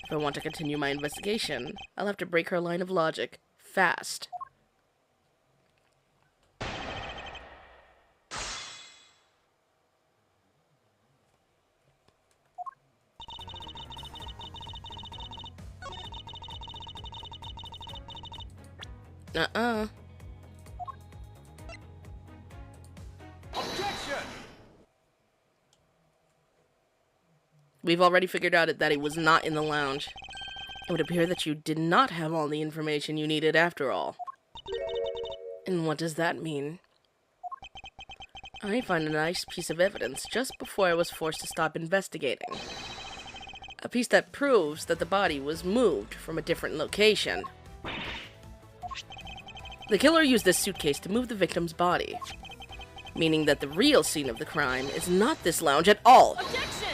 If I want to continue my investigation, I'll have to break her line of logic fast. Objection! We've already figured out that he was not in the lounge. It would appear that you did not have all the information you needed after all. And what does that mean? I found a nice piece of evidence just before I was forced to stop investigating. A piece that proves that the body was moved from a different location. The killer used this suitcase to move the victim's body, meaning that the real scene of the crime is not this lounge at all. Objection!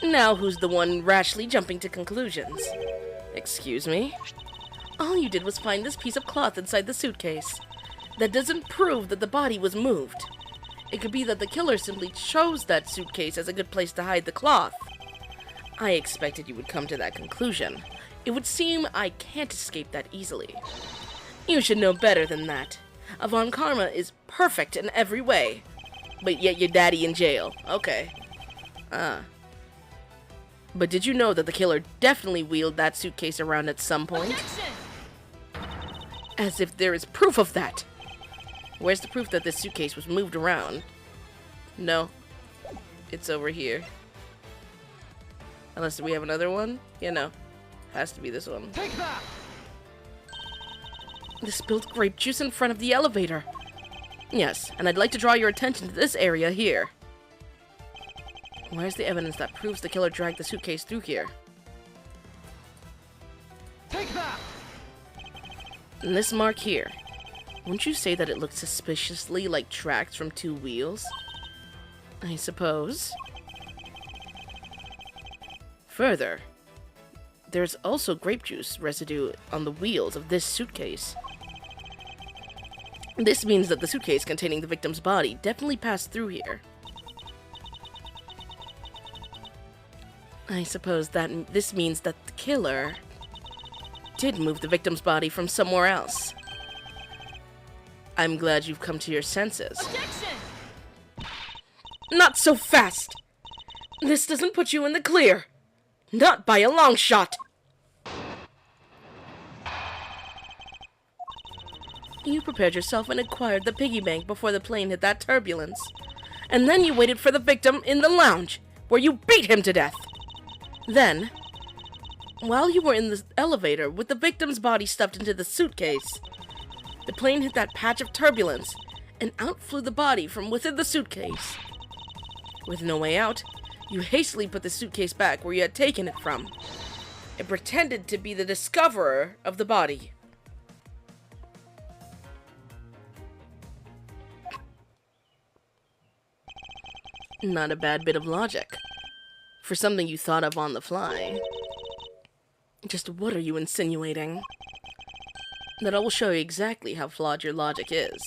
Now who's the one rashly jumping to conclusions? Excuse me? All you did was find this piece of cloth inside the suitcase. That doesn't prove that the body was moved. It could be that the killer simply chose that suitcase as a good place to hide the cloth. I expected you would come to that conclusion. It would seem I can't escape that easily. You should know better than that. Avon Karma is perfect in every way. But yet your daddy in jail. Okay. But did you know that the killer definitely wheeled that suitcase around at some point? Objection! As if there is proof of that. Where's the proof that this suitcase was moved around? No. It's over here. Unless we have another one? Yeah, no. Has to be this one. Take that! The spilled grape juice in front of the elevator. Yes, and I'd like to draw your attention to this area here. Where's the evidence that proves the killer dragged the suitcase through here? Take that! And this mark here. Wouldn't you say that it looked suspiciously like tracks from two wheels? I suppose. Further, there's also grape juice residue on the wheels of this suitcase. This means that the suitcase containing the victim's body definitely passed through here. I suppose that this means that the killer did move the victim's body from somewhere else. I'm glad you've come to your senses. Objection! Not so fast! This doesn't put you in the clear. Not by a long shot! You prepared yourself and acquired the piggy bank before the plane hit that turbulence. And then you waited for the victim in the lounge, where you beat him to death. Then, while you were in the elevator with the victim's body stuffed into the suitcase, the plane hit that patch of turbulence, and out flew the body from within the suitcase. With no way out, you hastily put the suitcase back where you had taken it from, and pretended to be the discoverer of the body. Not a bad bit of logic for something you thought of on the fly. Just what are you insinuating? That I will show you exactly how flawed your logic is.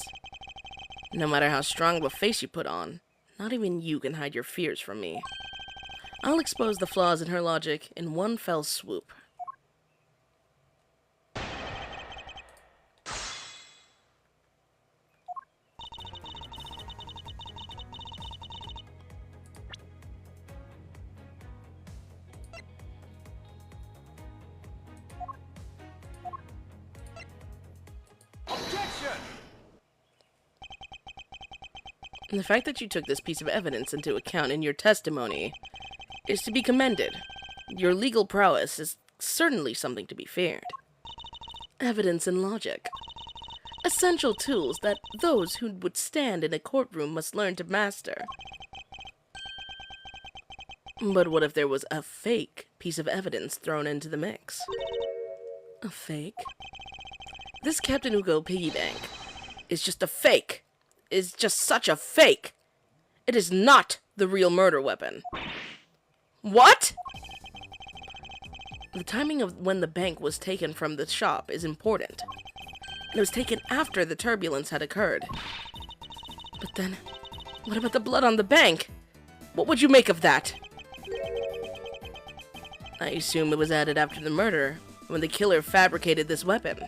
No matter how strong of a face you put on, not even you can hide your fears from me. I'll expose the flaws in her logic in one fell swoop. Objection! And the fact that you took this piece of evidence into account in your testimony is to be commended. Your legal prowess is certainly something to be feared. Evidence and logic. Essential tools that those who would stand in a courtroom must learn to master. But what if there was a fake piece of evidence thrown into the mix? A fake? This Captain Hugo piggy bank is just a fake. Is just such a fake. It is not the real murder weapon. What? The timing of when the bank was taken from the shop is important. It was taken after the turbulence had occurred. But then, what about the blood on the bank? What would you make of that? I assume it was added after the murder, when the killer fabricated this weapon.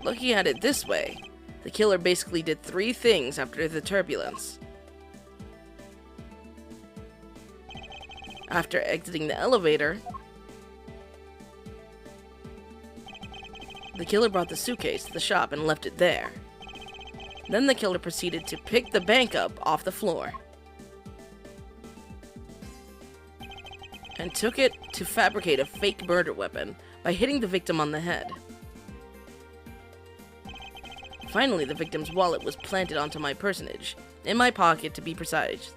Looking at it this way, the killer basically did 3 things after the turbulence. After exiting the elevator, the killer brought the suitcase to the shop and left it there. Then the killer proceeded to pick the bank up off the floor and took it to fabricate a fake murder weapon by hitting the victim on the head. Finally, the victim's wallet was planted onto my personage, in my pocket to be precise.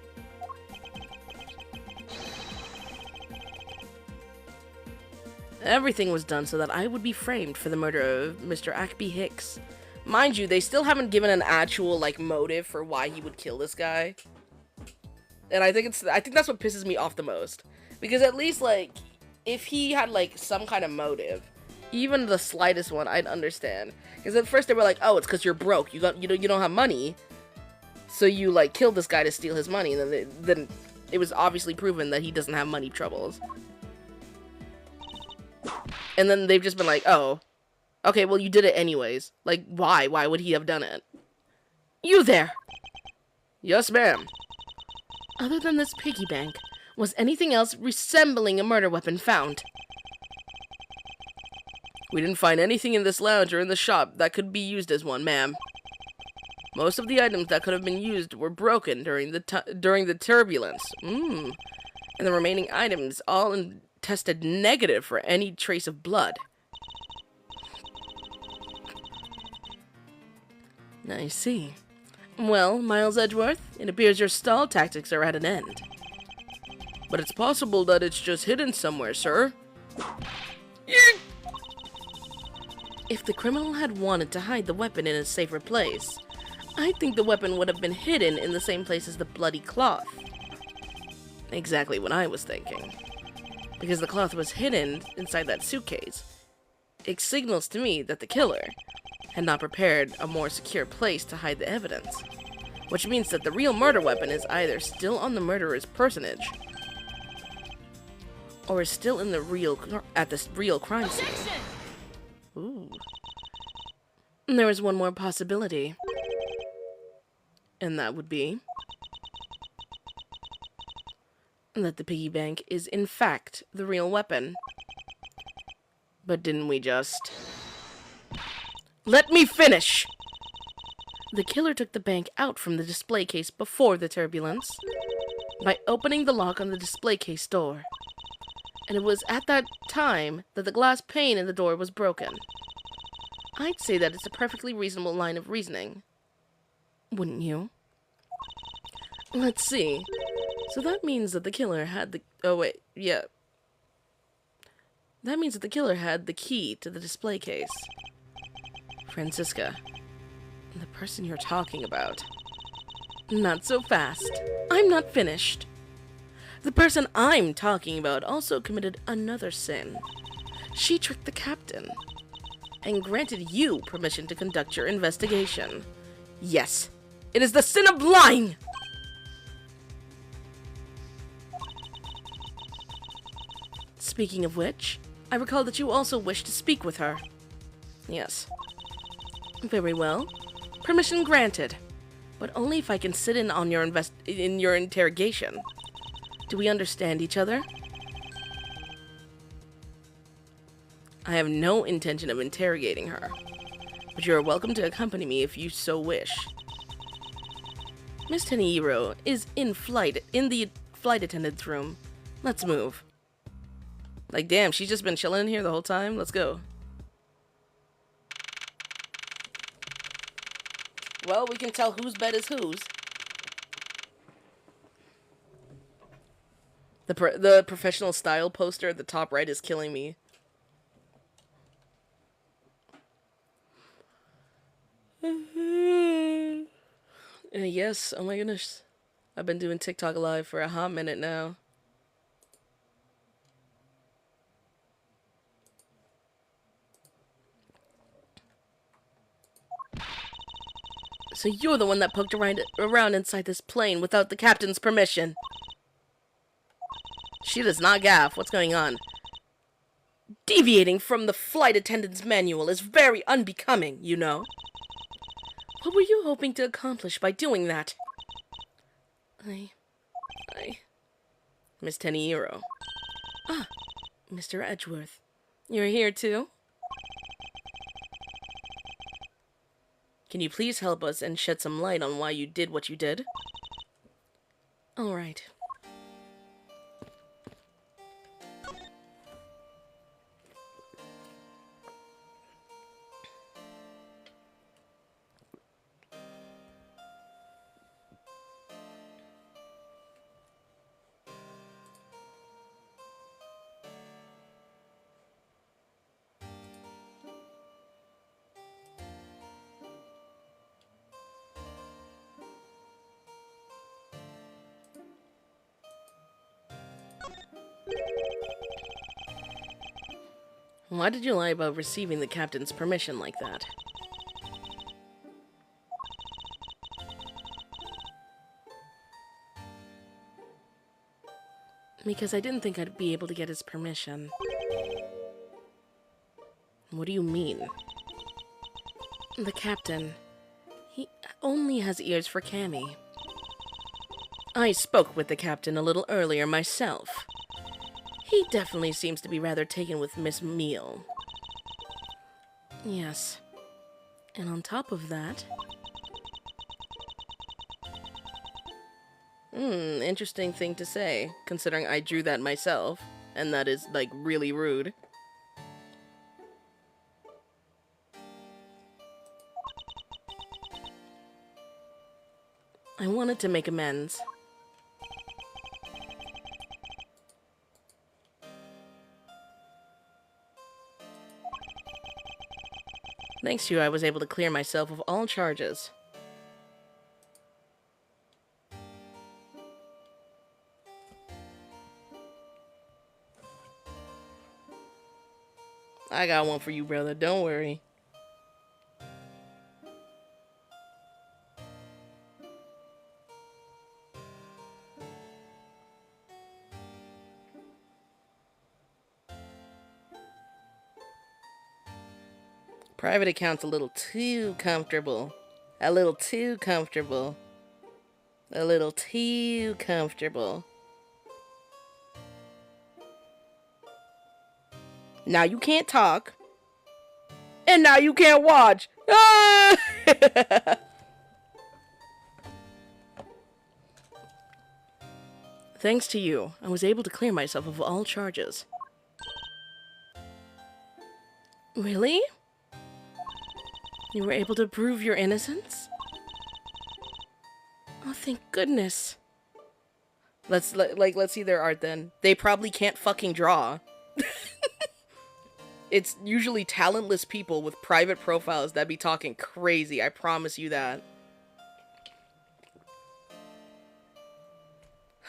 Everything was done so that I would be framed for the murder of Mr. Ackby Hicks. Mind you, they still haven't given an actual, motive for why he would kill this guy. And I think that's what pisses me off the most. Because at least, if he had, some kind of motive, even the slightest one, I'd understand. Because at first they were like, oh, it's because you're broke. You don't have money. So you, killed this guy to steal his money. And then it was obviously proven that he doesn't have money troubles. And then they've just been like, oh, okay, well, you did it anyways. Why? Why would he have done it? You there! Yes, ma'am. Other than this piggy bank, was anything else resembling a murder weapon found? We didn't find anything in this lounge or in the shop that could be used as one, ma'am. Most of the items that could have been used were broken during the turbulence. And the remaining items all tested negative for any trace of blood. I see. Well, Miles Edgeworth, it appears your stall tactics are at an end. But it's possible that it's just hidden somewhere, sir. If the criminal had wanted to hide the weapon in a safer place, I think the weapon would have been hidden in the same place as the bloody cloth. Exactly what I was thinking. Because the cloth was hidden inside that suitcase. It signals to me that the killer had not prepared a more secure place to hide the evidence. Which means that the real murder weapon is either still on the murderer's personage, or is still in the real crime scene. Ooh. And there is one more possibility. And that would be that the piggy bank is in fact the real weapon. But didn't we just Let me finish! The killer took the bank out from the display case before the turbulence by opening the lock on the display case door. And it was at that time that the glass pane in the door was broken. I'd say that it's a perfectly reasonable line of reasoning. Wouldn't you? Let's see. So that means that the killer had the... Oh, wait. Yeah. That means that the killer had the key to the display case. Francisca. The person you're talking about. Not so fast. I'm not finished. The person I'm talking about also committed another sin. She tricked the captain and granted you permission to conduct your investigation. Yes, it is the sin of lying! Speaking of which, I recall that you also wish to speak with her. Yes. Very well. Permission granted, but only if I can sit in on your interrogation. Do we understand each other? I have no intention of interrogating her, but you are welcome to accompany me if you so wish. Miss Tenihiro is in the flight attendant's room. Let's move. Like, damn, she's just been chilling in here the whole time? Let's go. Well, we can tell whose bed is whose. The professional style poster at the top right is killing me. Yes, oh my goodness. I've been doing TikTok live for a hot minute now. So you're the one that poked around inside this plane without the captain's permission. She does not gaff. What's going on? Deviating from the flight attendant's manual is very unbecoming, you know. What were you hoping to accomplish by doing that? Miss Tenihiro. Ah, Mr. Edgeworth. You're here too? Can you please help us and shed some light on why you did what you did? All right. Why did you lie about receiving the captain's permission like that? Because I didn't think I'd be able to get his permission. What do you mean? The captain. He only has ears for Cammy. I spoke with the captain a little earlier myself. He definitely seems to be rather taken with Miss Meal. Yes. And on top of that... interesting thing to say, considering I drew that myself, and that is, like, really rude. I wanted to make amends. Thanks to you, I was able to clear myself of all charges. I got one for you, brother. Don't worry. Private account's a little too comfortable. A little too comfortable. A little too comfortable. Now you can't talk. And now you can't watch. Ah! Thanks to you, I was able to clear myself of all charges. Really? You were able to prove your innocence? Oh, thank goodness. Let's see their art then. They probably can't fucking draw. It's usually talentless people with private profiles that be talking crazy, I promise you that.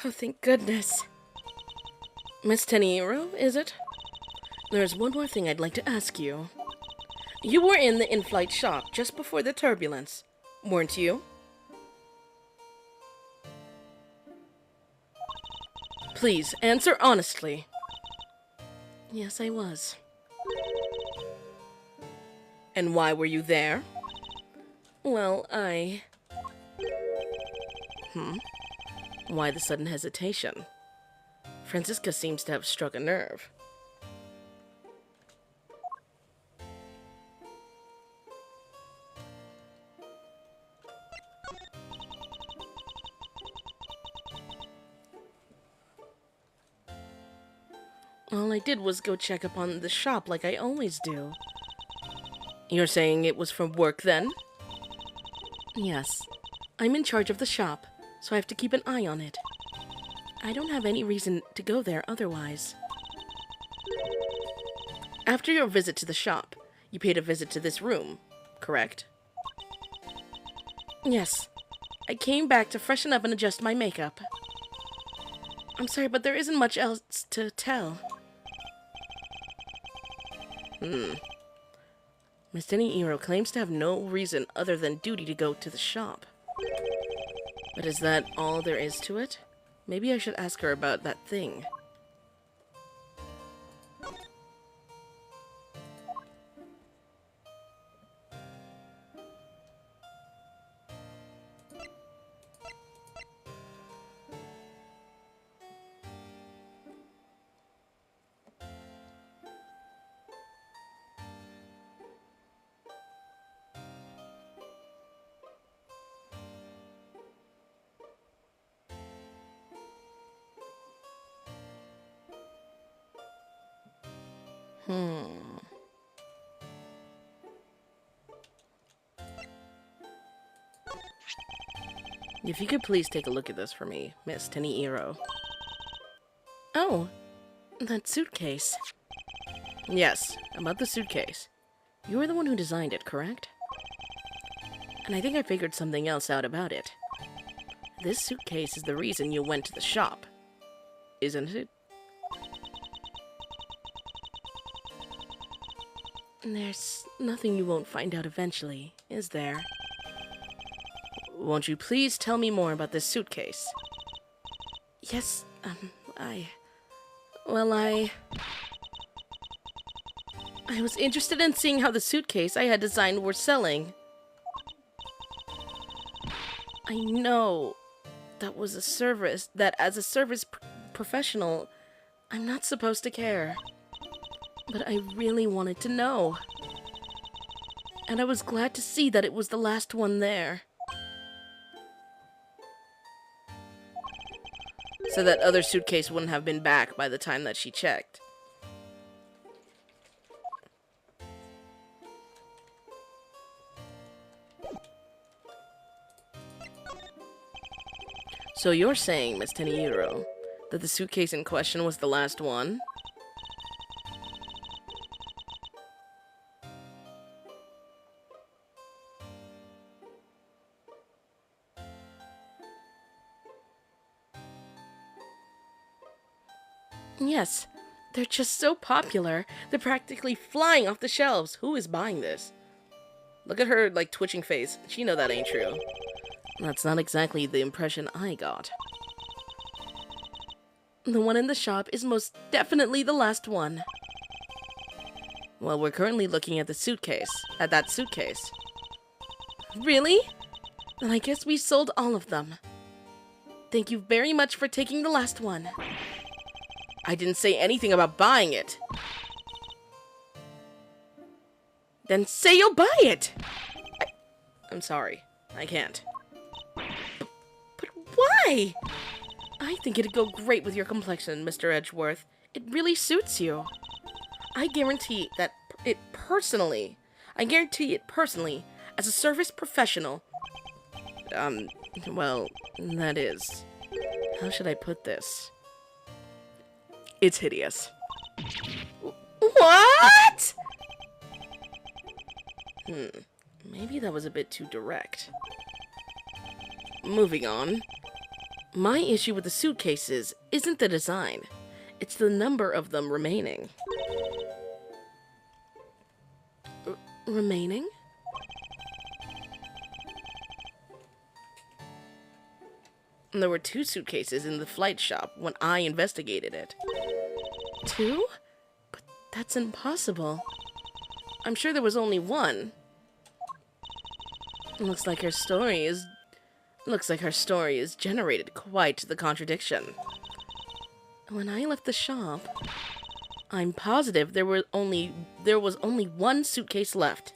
Oh, thank goodness. Miss Teniero, is it? There's one more thing I'd like to ask you. You were in the in-flight shop just before the turbulence, weren't you? Please, answer honestly. Yes, I was. And why were you there? Well, Why the sudden hesitation? Francisca seems to have struck a nerve. All I did was go check up on the shop like I always do. You're saying it was for work then? Yes. I'm in charge of the shop, so I have to keep an eye on it. I don't have any reason to go there otherwise. After your visit to the shop, you paid a visit to this room, correct? Yes. I came back to freshen up and adjust my makeup. I'm sorry, but there isn't much else to tell. Miss Teniero claims to have no reason other than duty to go to the shop. But is that all there is to it? Maybe I should ask her about that thing. If you could please take a look at this for me, Miss Teniero. Oh, that suitcase. Yes, about the suitcase. You were the one who designed it, correct? And I think I figured something else out about it. This suitcase is the reason you went to the shop, isn't it? There's nothing you won't find out eventually, is there? Won't you please tell me more about this suitcase? Yes, I was interested in seeing how the suitcase I had designed were selling. I know that was a service, that as a service professional, I'm not supposed to care. But I really wanted to know. And I was glad to see that it was the last one there. So that other suitcase wouldn't have been back by the time that she checked. So you're saying, Miss Teniero, that the suitcase in question was the last one? Yes, they're just so popular. They're practically flying off the shelves. Who is buying this? Look at her, like, twitching face. She know that ain't true. That's not exactly the impression I got. The one in the shop is most definitely the last one. Well, we're currently looking at the suitcase. At that suitcase. Really? Then I guess we sold all of them. Thank you very much for taking the last one. I didn't say anything about buying it. Then say you'll buy it! I'm sorry. I can't. But why? I think it'd go great with your complexion, Mr. Edgeworth. It really suits you. I guarantee it personally, as a service professional. Well, that is... How should I put this? It's hideous. What? Maybe that was a bit too direct. Moving on. My issue with the suitcases isn't the design. It's the number of them remaining. Remaining? There were 2 suitcases in the flight shop when I investigated it. 2? But that's impossible. I'm sure there was only 1. Looks like her story is generated quite the contradiction. When I left the shop, I'm positive there was only 1 suitcase left.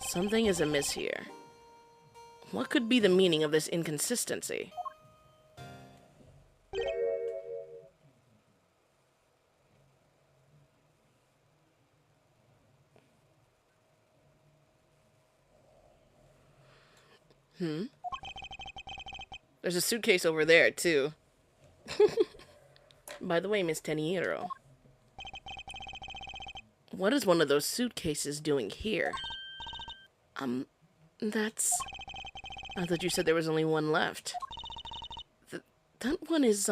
Something is amiss here. What could be the meaning of this inconsistency? There's a suitcase over there, too. By the way, Miss Teniero, what is one of those suitcases doing here? that's... I thought you said there was only 1 left. That one is,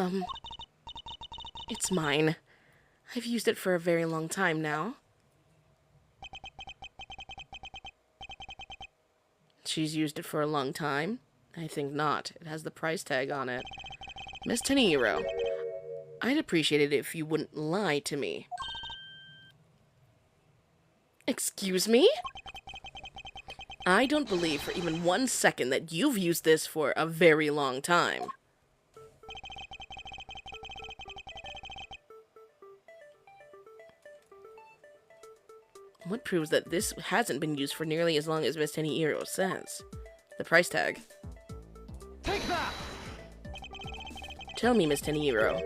it's mine. I've used it for a very long time now. She's used it for a long time? I think not. It has the price tag on it. Miss Teniero, I'd appreciate it if you wouldn't lie to me. Excuse me? I don't believe for even 1 second that you've used this for a very long time. What proves that this hasn't been used for nearly as long as Miss Teniero says? The price tag. Take that! Tell me, Miss Teniero,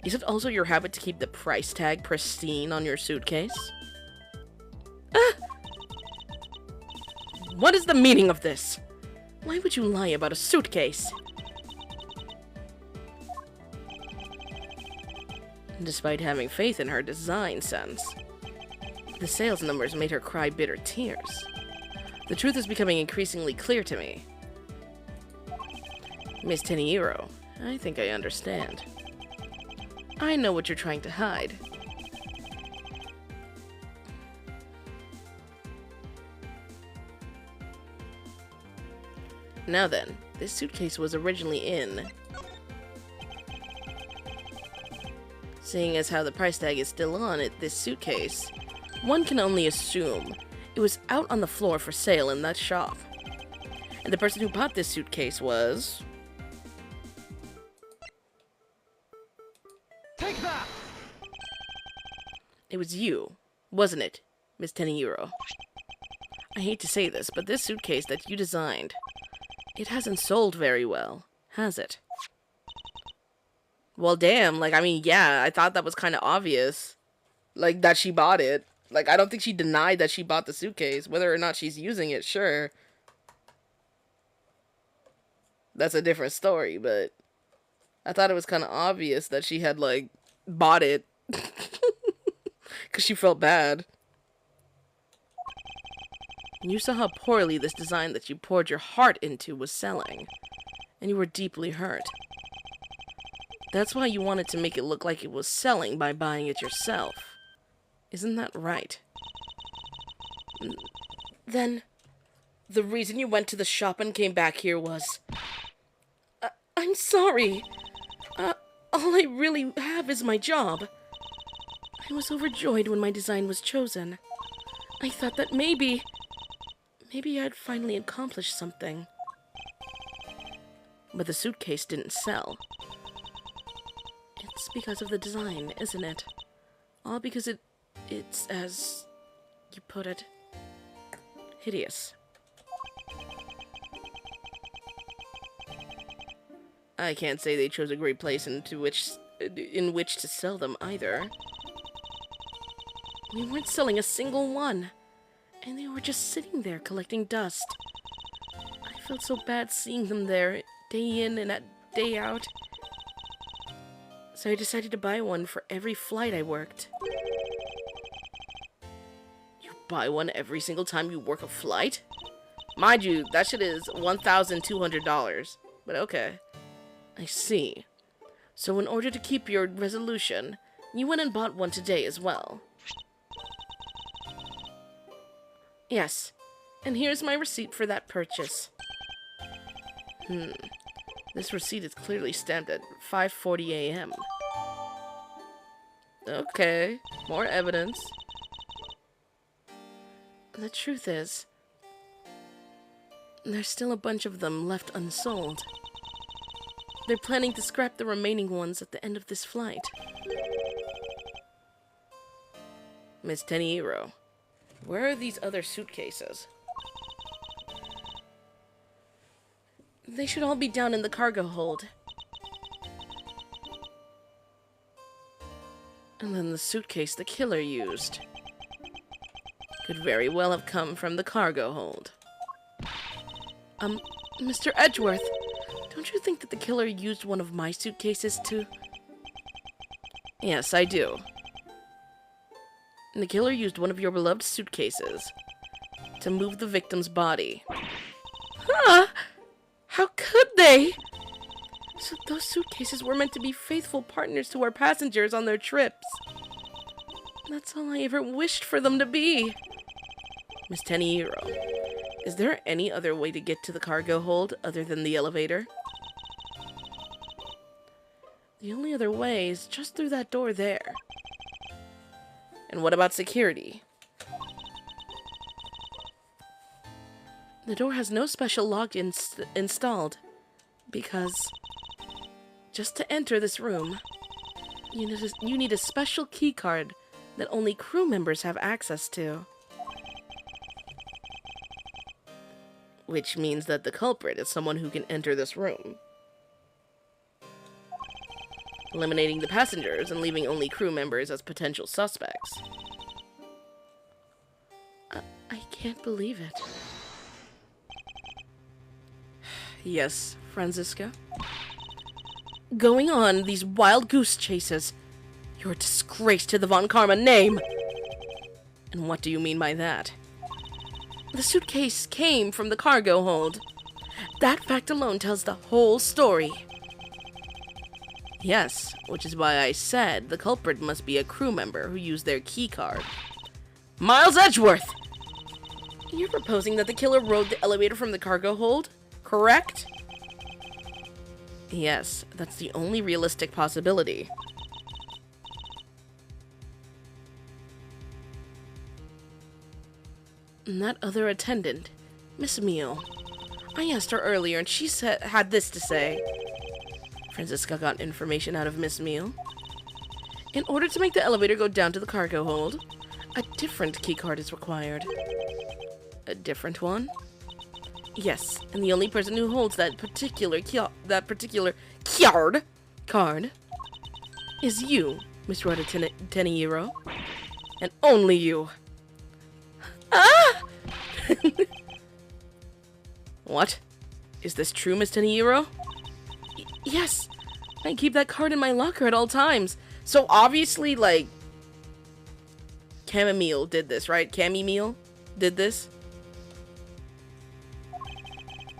is it also your habit to keep the price tag pristine on your suitcase? What is the meaning of this? Why would you lie about a suitcase? Despite having faith in her design sense, the sales numbers made her cry bitter tears. The truth is becoming increasingly clear to me. Miss Teniero, I think I understand. I know what you're trying to hide. Now then, this suitcase was originally in. Seeing as how the price tag is still on it, this suitcase, one can only assume it was out on the floor for sale in that shop. And the person who bought this suitcase was... Take that! It was you, wasn't it, Miss Teniero? I hate to say this, but this suitcase that you designed, it hasn't sold very well, has it? Well, damn, like, I mean, yeah, I thought that was kind of obvious. Like, that she bought it. Like, I don't think she denied that she bought the suitcase. Whether or not she's using it, sure. That's a different story, but I thought it was kind of obvious that she had, like, bought it. Because she felt bad. You saw how poorly this design that you poured your heart into was selling. And you were deeply hurt. That's why you wanted to make it look like it was selling by buying it yourself. Isn't that right? Then, the reason you went to the shop and came back here was... I'm sorry. All I really have is my job. I was overjoyed when my design was chosen. I thought that maybe I'd finally accomplished something. But the suitcase didn't sell. It's because of the design, isn't it? All because it's as you put it, hideous. I can't say they chose a great place in which to sell them either. We weren't selling a single one, and they were just sitting there collecting dust. I felt so bad seeing them there, day in and day out. So I decided to buy one for every flight I worked. You buy one every single time you work a flight? Mind you, that shit is $1,200, but okay. I see. So in order to keep your resolution, you went and bought one today as well. Yes, and here's my receipt for that purchase. This receipt is clearly stamped at 5:40 a.m. Okay, more evidence. The truth is, there's still a bunch of them left unsold. They're planning to scrap the remaining ones at the end of this flight. Miss Tenihiro, where are these other suitcases? They should all be down in the cargo hold. And then the suitcase the killer used could very well have come from the cargo hold. Mr. Edgeworth, don't you think that the killer used one of my suitcases to... Yes, I do. And the killer used one of your beloved suitcases to move the victim's body. Huh? How could they? So those suitcases were meant to be faithful partners to our passengers on their trips. That's all I ever wished for them to be. Miss Tenihiro, is there any other way to get to the cargo hold other than the elevator? The only other way is just through that door there. And what about security? The door has no special lock installed, because just to enter this room, you need a special key card that only crew members have access to. Which means that the culprit is someone who can enter this room, eliminating the passengers and leaving only crew members as potential suspects. I can't believe it. Yes, Franziska? Going on these wild goose chases. You're a disgrace to the Von Karma name! And what do you mean by that? The suitcase came from the cargo hold. That fact alone tells the whole story. Yes, which is why I said the culprit must be a crew member who used their key card. Miles Edgeworth! You're proposing that the killer rode the elevator from the cargo hold, correct? Yes, that's the only realistic possibility. And that other attendant, Miss Meal. I asked her earlier and she had this to say. Franziska got information out of Miss Meal. In order to make the elevator go down to the cargo hold, a different keycard is required. A different one? Yes, and the only person who holds that particular card is you, Miss Rhoda Tenihiro. And only you. Ah! What? Is this true, Miss Tenihiro? Yes, I keep that card in my locker at all times. So obviously, like, Chamomile did this, right? Chamomile did this.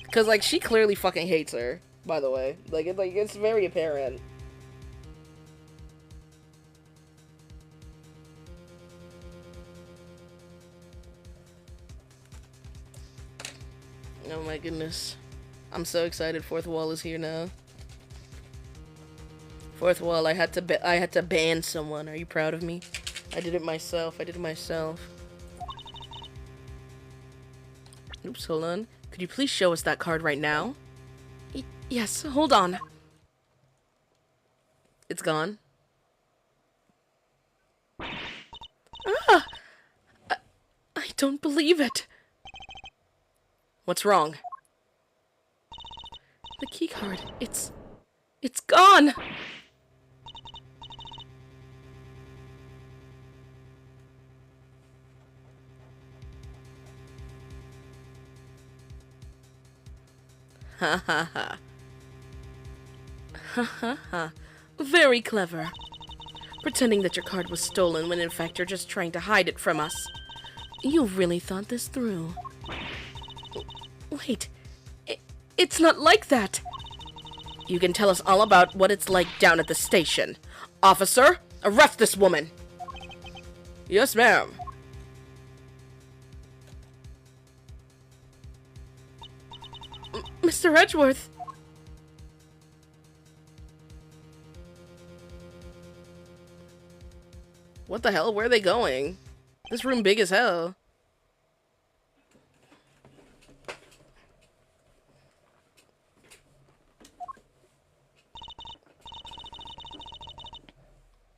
Because, like, she clearly fucking hates her, by the way. It's very apparent. Oh my goodness. I'm so excited Fourth Wall is here now. Fourth Wall, I had to ban someone. Are you proud of me? I did it myself. Oops, hold on. Could you please show us that card right now? Yes, hold on. It's gone. Ah! I don't believe it. What's wrong? The keycard. It's gone! Ha ha ha. Ha ha ha. Very clever. Pretending that your card was stolen when in fact you're just trying to hide it from us. You really thought this through. Wait. It's not like that. You can tell us all about what it's like down at the station. Officer, arrest this woman. Yes, ma'am. Mr. Edgeworth. What the hell? Where are they going? This room big as hell.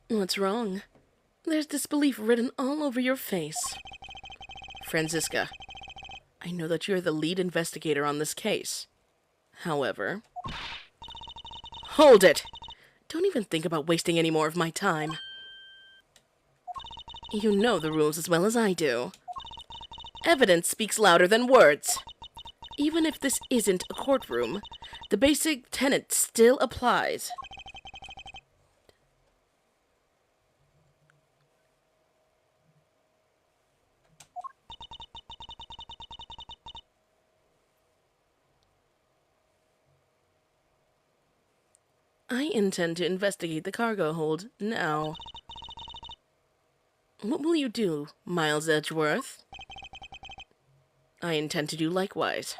What's wrong? There's disbelief written all over your face. Franziska, I know that you're the lead investigator on this case. However... Hold it! Don't even think about wasting any more of my time. You know the rules as well as I do. Evidence speaks louder than words. Even if this isn't a courtroom, the basic tenet still applies. I intend to investigate the cargo hold now. What will you do, Miles Edgeworth? I intend to do likewise.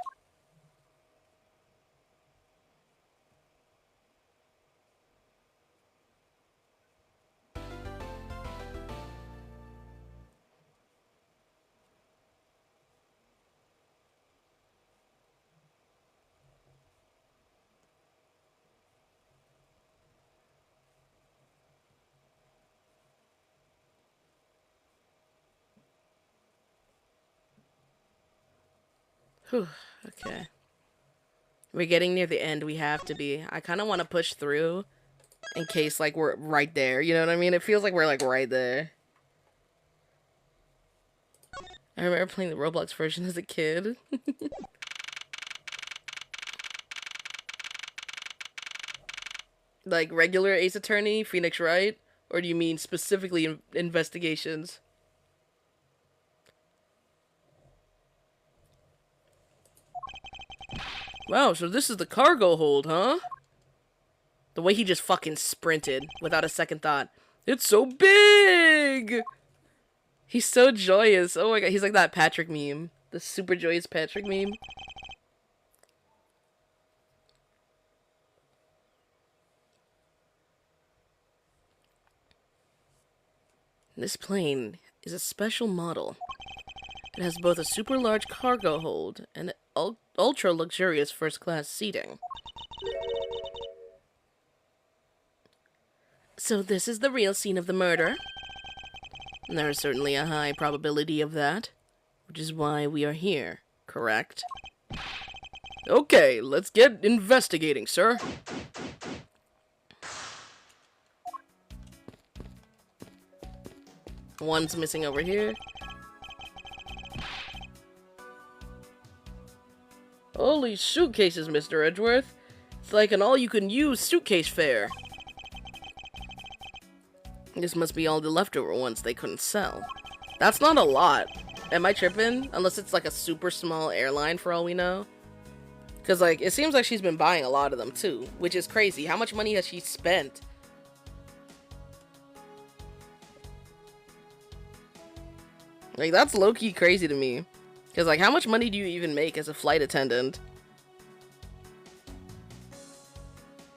Whew, okay. We're getting near the end. We have to be. I kind of want to push through in case, like, we're right there. You know what I mean? It feels like we're, like, right there. I remember playing the Roblox version as a kid. Like, regular Ace Attorney, Phoenix Wright? Or do you mean specifically investigations? Wow, so this is the cargo hold, huh? The way he just fucking sprinted without a second thought. It's so big! He's so joyous. Oh my god, he's like that Patrick meme. The super joyous Patrick meme. This plane is a special model. It has both a super large cargo hold and ultra luxurious first class seating. So this is the real scene of the murder? There is certainly a high probability of that, which is why we are here, correct? Okay, let's get investigating, sir. One's missing over here. Holy suitcases, Mr. Edgeworth. It's like an all-you-can-use suitcase fair. This must be all the leftover ones they couldn't sell. That's not a lot. Am I tripping? Unless it's like a super small airline for all we know. Because, like, it seems like she's been buying a lot of them, too. Which is crazy. How much money has she spent? Like, that's low-key crazy to me. Because, like, how much money do you even make as a flight attendant?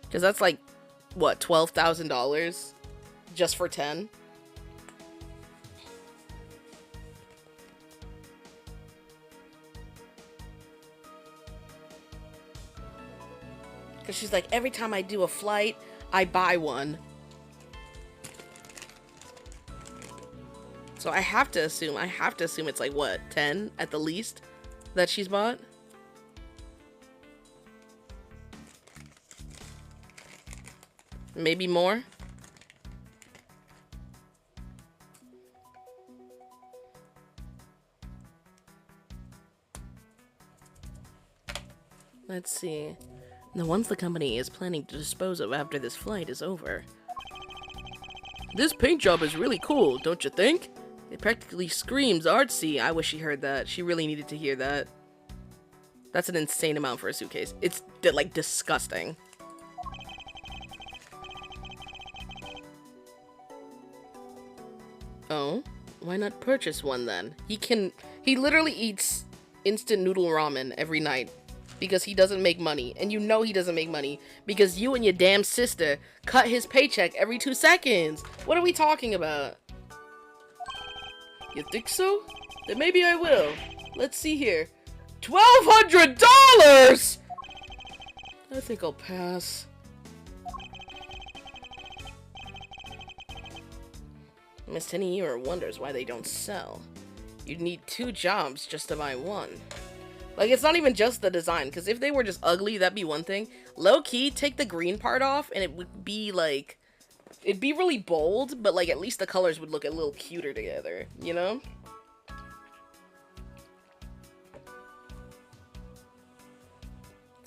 Because that's, like, what, $12,000? Just for 10? Because she's like, every time I do a flight, I buy one. So I have to assume it's like, what, 10 at the least that she's bought? Maybe more? Let's see. The ones the company is planning to dispose of after this flight is over. This paint job is really cool, don't you think? It practically screams artsy. I wish she heard that. She really needed to hear that. That's an insane amount for a suitcase. It's, like, disgusting. Oh? Why not purchase one then? He literally eats instant noodle ramen every night. Because he doesn't make money. And you know he doesn't make money. Because you and your damn sister cut his paycheck every 2 seconds. What are we talking about? You think so? Then maybe I will. Let's see here. $1,200! I think I'll pass. Miss Tenier wonders why they don't sell. You'd need 2 jobs just to buy one. Like, it's not even just the design, because if they were just ugly, that'd be one thing. Low-key, take the green part off, and it would be, like... It'd be really bold, but, like, at least the colors would look a little cuter together, you know?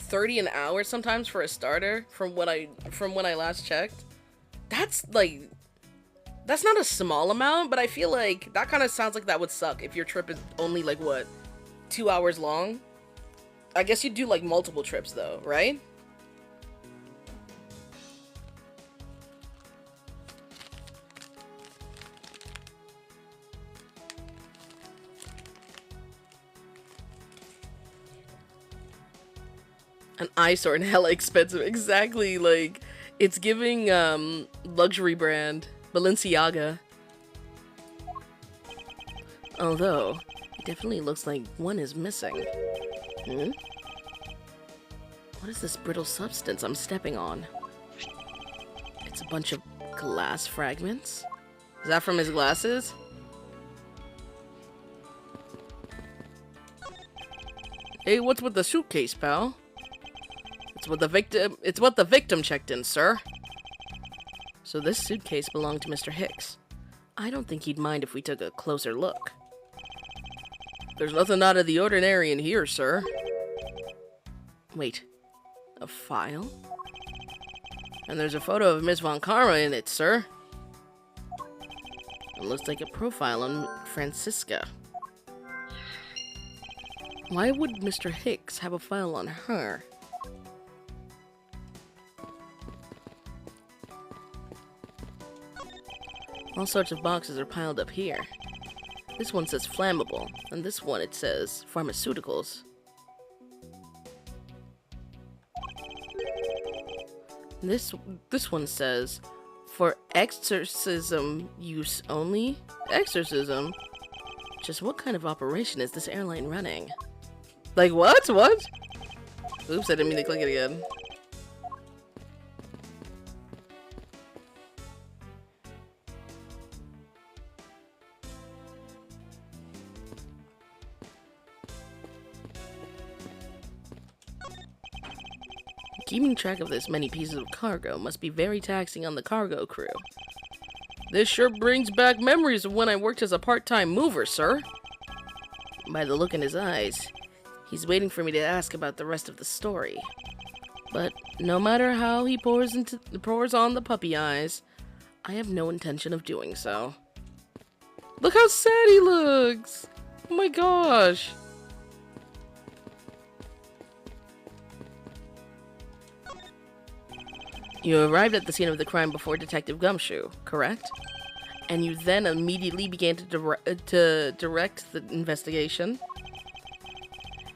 $30 an hour sometimes for a starter, from when I last checked. That's, like... That's not a small amount, but I feel like that kind of sounds like that would suck if your trip is only, like, what? 2 hours long? I guess you'd do like multiple trips though, right? An eyesore and hella expensive. Exactly, like it's giving luxury brand Balenciaga. Although definitely looks like one is missing. Hmm? What is this brittle substance I'm stepping on? It's a bunch of glass fragments? Is that from his glasses? Hey, what's with the suitcase, pal? It's what the victim checked in, sir. So this suitcase belonged to Mr. Hicks. I don't think he'd mind if we took a closer look. There's nothing out of the ordinary in here, sir. Wait. A file? And there's a photo of Miss Von Karma in it, sir. It looks like a profile on Francisca. Why would Mr. Hicks have a file on her? All sorts of boxes are piled up here. This one says flammable, and this one it says pharmaceuticals. This one says for exorcism use only. Exorcism? Just what kind of operation is this airline running? Like what? What? Oops, I didn't mean to click it again. Keeping track of this many pieces of cargo must be very taxing on the cargo crew. This sure brings back memories of when I worked as a part-time mover, sir. By the look in his eyes, he's waiting for me to ask about the rest of the story. But no matter how he pours on the puppy eyes, I have no intention of doing so. Look how sad he looks! Oh my gosh! You arrived at the scene of the crime before Detective Gumshoe, correct? And you then immediately began to direct the investigation?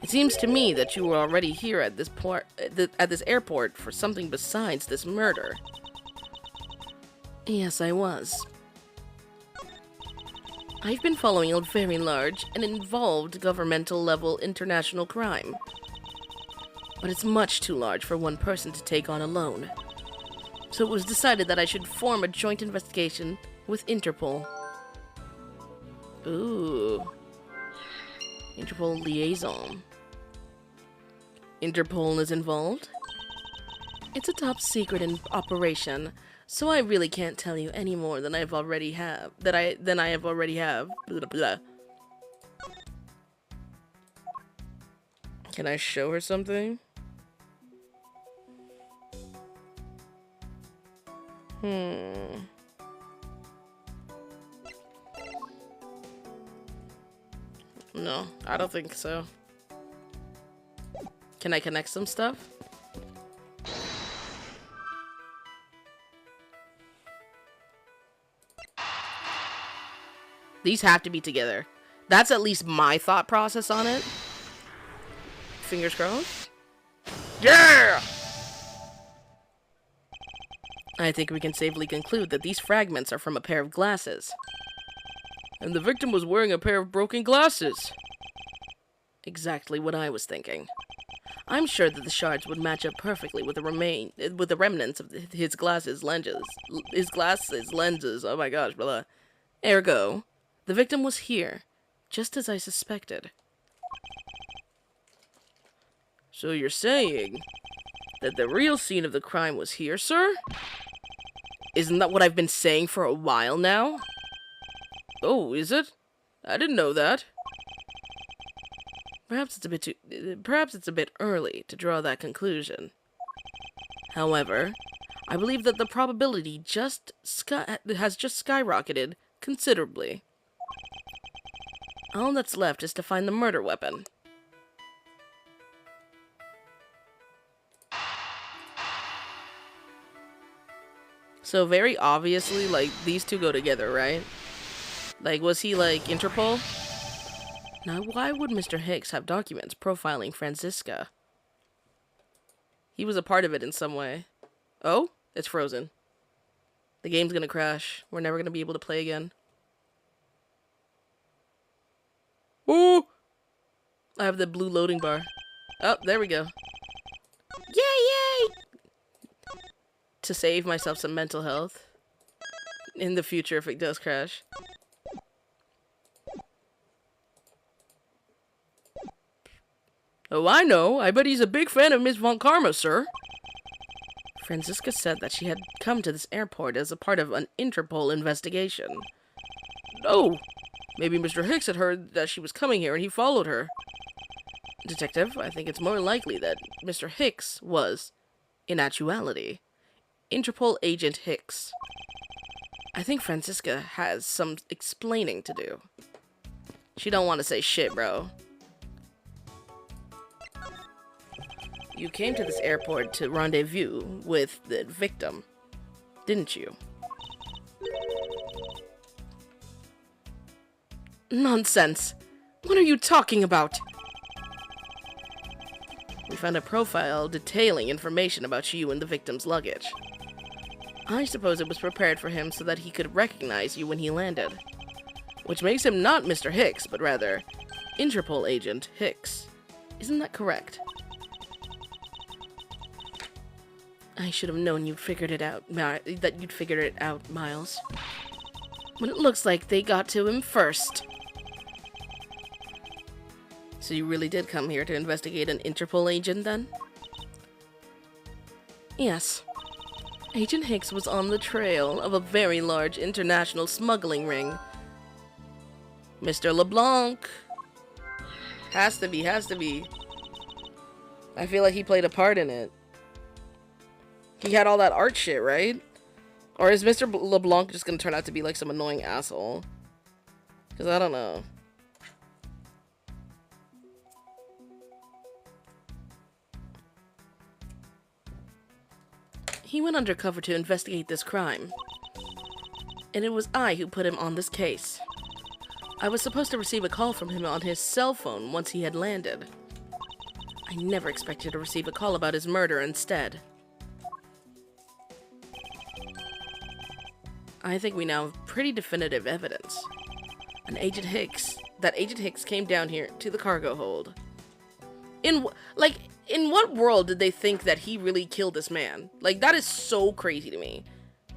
It seems to me that you were already here at this airport for something besides this murder. Yes, I was. I've been following a very large and involved governmental-level international crime. But it's much too large for one person to take on alone. So it was decided that I should form a joint investigation with Interpol. Ooh. Interpol liaison. Interpol is involved? It's a top secret in operation, so I really can't tell you any more than I have already have. Than I have already have. Blah, blah. Can I show her something? No, I don't think so. Can I connect some stuff? These have to be together. That's at least my thought process on it. Fingers crossed. Yeah! I think we can safely conclude that these fragments are from a pair of glasses. And the victim was wearing a pair of broken glasses. Exactly what I was thinking. I'm sure that the shards would match up perfectly with the remnants of his glasses lenses. Oh my gosh, blah. Ergo, the victim was here, just as I suspected. So you're saying that the real scene of the crime was here, sir? Isn't that what I've been saying for a while now? Oh, is it? I didn't know that. Perhaps it's a bit early to draw that conclusion. However, I believe that the probability has just skyrocketed considerably. All that's left is to find the murder weapon. So very obviously, like, these two go together, right? Like, was he, like, Interpol? Now, why would Mr. Hicks have documents profiling Franziska? He was a part of it in some way. Oh? It's frozen. The game's gonna crash. We're never gonna be able to play again. Ooh! I have the blue loading bar. Oh, there we go. Yay, yay! To save myself some mental health. In the future if it does crash. Oh, I know. I bet he's a big fan of Miss Von Karma, sir. Franziska said that she had come to this airport as a part of an Interpol investigation. Oh, maybe Mr. Hicks had heard that she was coming here and he followed her. Detective, I think it's more likely that Mr. Hicks was, in actuality, Interpol Agent Hicks. I think Franziska has some explaining to do. She don't want to say shit, bro. You came to this airport to rendezvous with the victim, didn't you? Nonsense! What are you talking about? We found a profile detailing information about you and the victim's luggage. I suppose it was prepared for him so that he could recognize you when he landed. Which makes him not Mr. Hicks, but rather Interpol Agent Hicks. Isn't that correct? I should have known you'd figured it out, that you'd figured it out, Miles. But it looks like they got to him first. So you really did come here to investigate an Interpol agent, then? Yes. Agent Hicks was on the trail of a very large international smuggling ring. Mr. LeBlanc. Has to be, has to be. I feel like he played a part in it. He had all that art shit, right? Or is Mr. LeBlanc just gonna turn out to be like some annoying asshole? Because I don't know. He went undercover to investigate this crime. And it was I who put him on this case. I was supposed to receive a call from him on his cell phone once he had landed. I never expected to receive a call about his murder instead. I think we now have pretty definitive evidence. That Agent Hicks came down here to the cargo hold. In what world did they think that he really killed this man? Like, that is so crazy to me.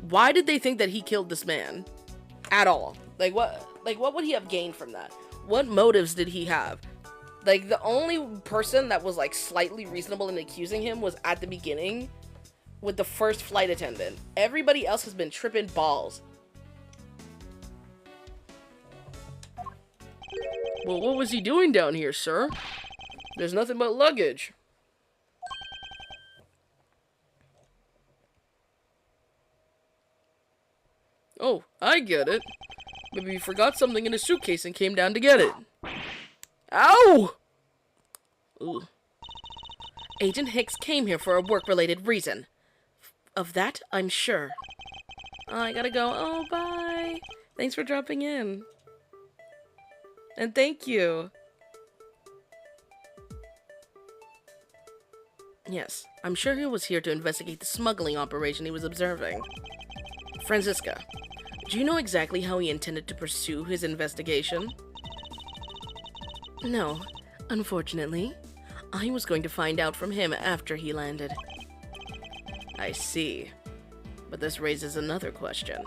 Why did they think that he killed this man? At all. Like, what would he have gained from that? What motives did he have? Like, the only person that was, like, slightly reasonable in accusing him was at the beginning with the first flight attendant. Everybody else has been tripping balls. Well, what was he doing down here, sir? There's nothing but luggage. Oh, I get it. Maybe he forgot something in his suitcase and came down to get it. Ow! Ooh. Agent Hicks came here for a work-related reason. Of that, I'm sure. I gotta go. Oh, bye. Thanks for dropping in. And thank you. Yes, I'm sure he was here to investigate the smuggling operation he was observing. Franziska, do you know exactly how he intended to pursue his investigation? No, unfortunately. I was going to find out from him after he landed. I see. But this raises another question.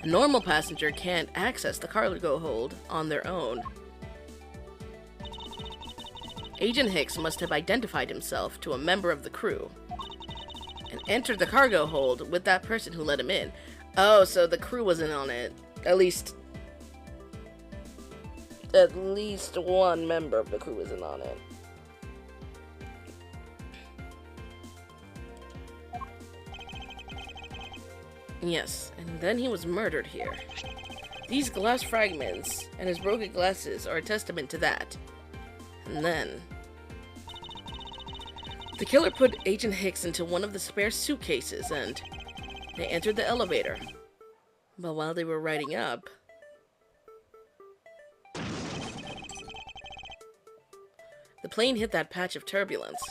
A normal passenger can't access the cargo hold on their own. Agent Hicks must have identified himself to a member of the crew and entered the cargo hold with that person who let him in. Oh, so the crew wasn't on it. At least one member of the crew isn't on it. Yes, and then he was murdered here. These glass fragments and his broken glasses are a testament to that. And then the killer put Agent Hicks into one of the spare suitcases and they entered the elevator. But while they were riding up, the plane hit that patch of turbulence.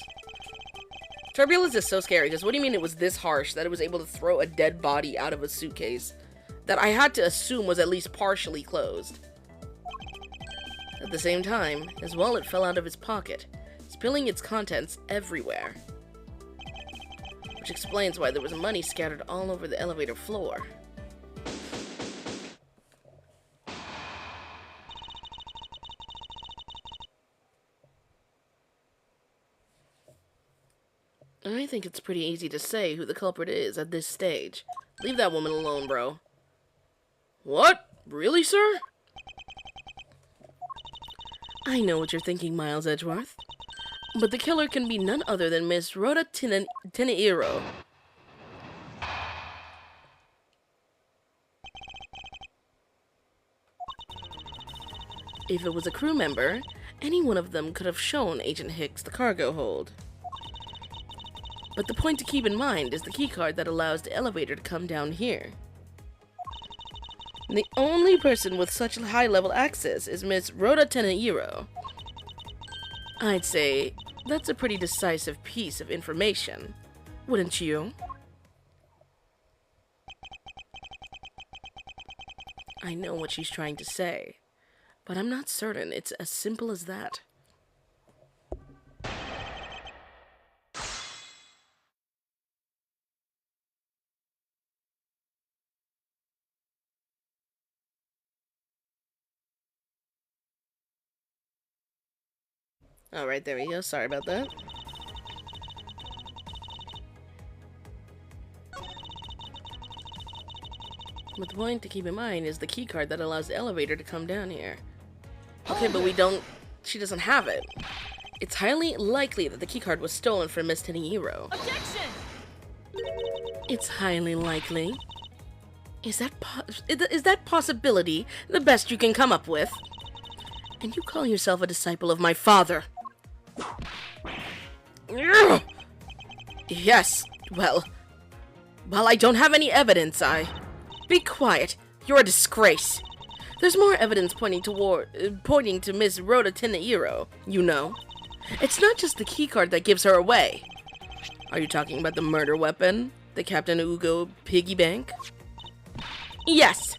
Turbulence is so scary, because what do you mean it was this harsh that it was able to throw a dead body out of a suitcase that I had to assume was at least partially closed? At the same time, his wallet fell out of his pocket, spilling its contents everywhere. Which explains why there was money scattered all over the elevator floor. I think it's pretty easy to say who the culprit is at this stage. Leave that woman alone, bro. What? Really, sir? I know what you're thinking, Miles Edgeworth. But the killer can be none other than Miss Rhoda Teneiro. If it was a crew member, any one of them could have shown Agent Hicks the cargo hold. But the point to keep in mind is the keycard that allows the elevator to come down here. And the only person with such high-level access is Miss Rhoda Teneiro. I'd say that's a pretty decisive piece of information, wouldn't you? I know what she's trying to say, but I'm not certain it's as simple as that. Alright, there we go. Sorry about that. But the point to keep in mind is the keycard that allows the elevator to come down here. Okay, but she doesn't have it. It's highly likely that the keycard was stolen from Miss Teneiro. Objection! It's highly likely. Is that possibility the best you can come up with? And you call yourself a disciple of my father? Yes, well, I don't have any evidence, Be quiet. You're a disgrace. There's more evidence pointing to Miss Rhoda Teneiro, you know. It's not just the keycard that gives her away. Are you talking about the murder weapon? The Captain Ugo piggy bank? Yes.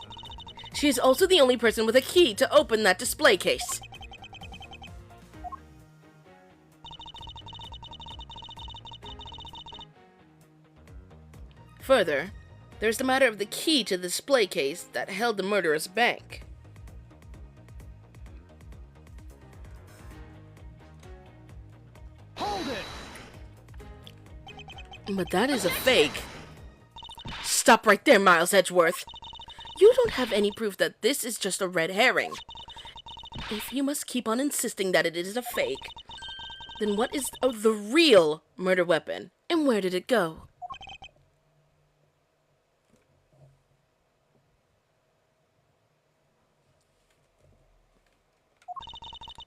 She is also the only person with a key to open that display case. Further, there's the matter of the key to the display case that held the murderous bank. Hold it! But that is a fake. Stop right there, Miles Edgeworth. You don't have any proof that this is just a red herring. If you must keep on insisting that it is a fake, then what is the real murder weapon, and where did it go?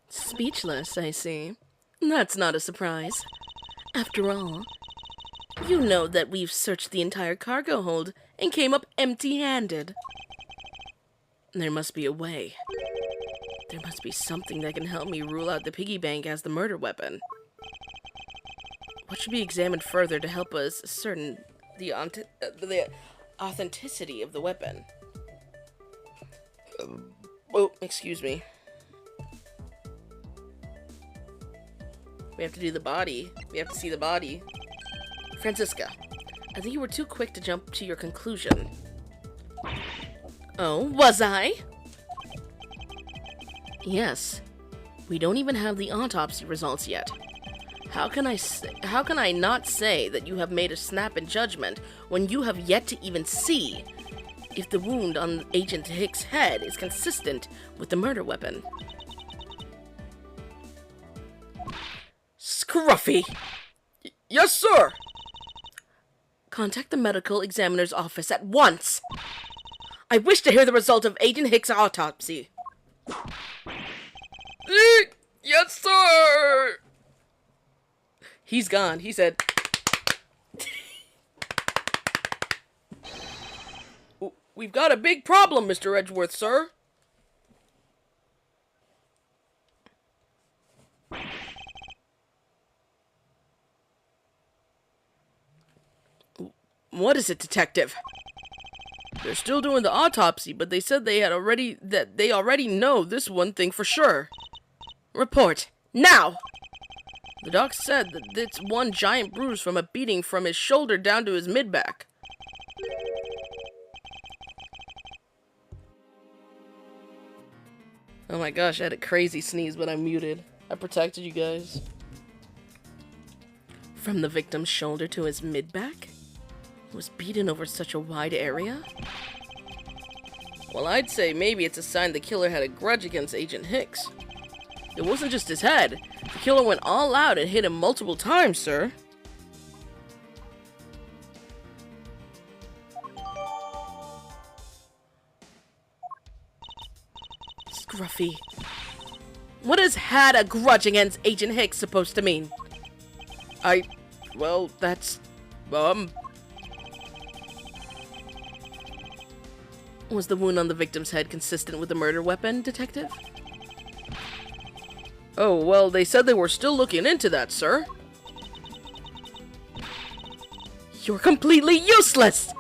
Speechless, I see. That's not a surprise. After all, you know that we've searched the entire cargo hold and came up empty-handed. There must be a way. There must be something that can help me rule out the piggy bank as the murder weapon. What should be examined further to help us ascertain the authenticity of the weapon? Oh, excuse me. We have to do the body. We have to see the body. Francisca, I think you were too quick to jump to your conclusion. Oh, was I? Yes. We don't even have the autopsy results yet. How can I not say that you have made a snap in judgment when you have yet to even see if the wound on Agent Hicks' head is consistent with the murder weapon? Scruffy! Yes, sir! Contact the medical examiner's office at once! I wish to hear the result of Agent Hicks' autopsy. Yes, sir! He's gone. He said... We've got a big problem, Mr. Edgeworth, sir. What is it, detective? They're still doing the autopsy, but they said they already know this one thing for sure. Report, now! The doc said that it's one giant bruise from a beating from his shoulder down to his mid-back. Oh my gosh, I had a crazy sneeze, but I'm muted. I protected you guys. From the victim's shoulder to his mid-back? Was beaten over such a wide area? Well, I'd say maybe it's a sign the killer had a grudge against Agent Hicks. It wasn't just his head. The killer went all out and hit him multiple times, sir. Scruffy. What is had a grudge against Agent Hicks supposed to mean? Well, that's, Was the wound on the victim's head consistent with the murder weapon, detective? Oh, well, they said they were still looking into that, sir. You're completely useless!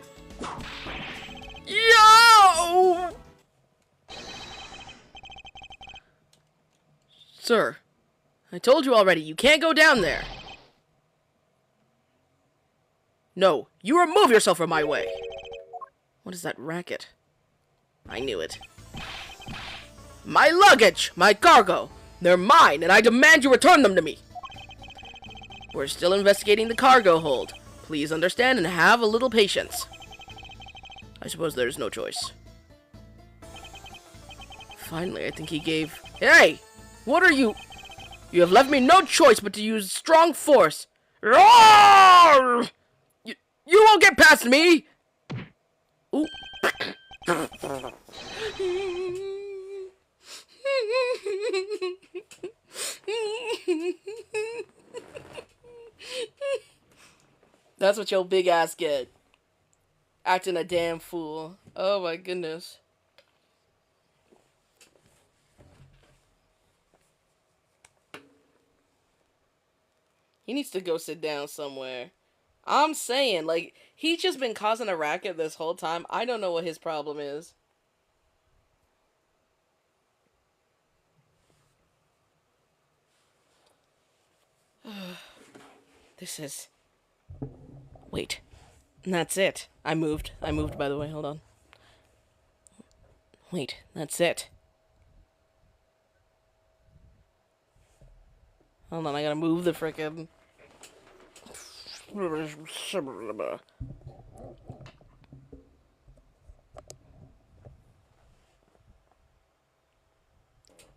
Yo! Sir, I told you already, you can't go down there. No, you remove yourself from my way. What is that racket? I knew it. My luggage! My cargo! They're mine, and I demand you return them to me! We're still investigating the cargo hold. Please understand and have a little patience. I suppose there's no choice. Finally, I think he gave... Hey! What are you... You have left me no choice but to use strong force. Roar! You won't get past me! Ooh. That's what your big ass get. Acting a damn fool. Oh my goodness. He needs to go sit down somewhere. I'm saying, like, he's just been causing a racket this whole time. I don't know what his problem is. This is... Wait. That's it. I moved, by the way. Hold on. Wait, that's it. Hold on, I gotta move the frickin'...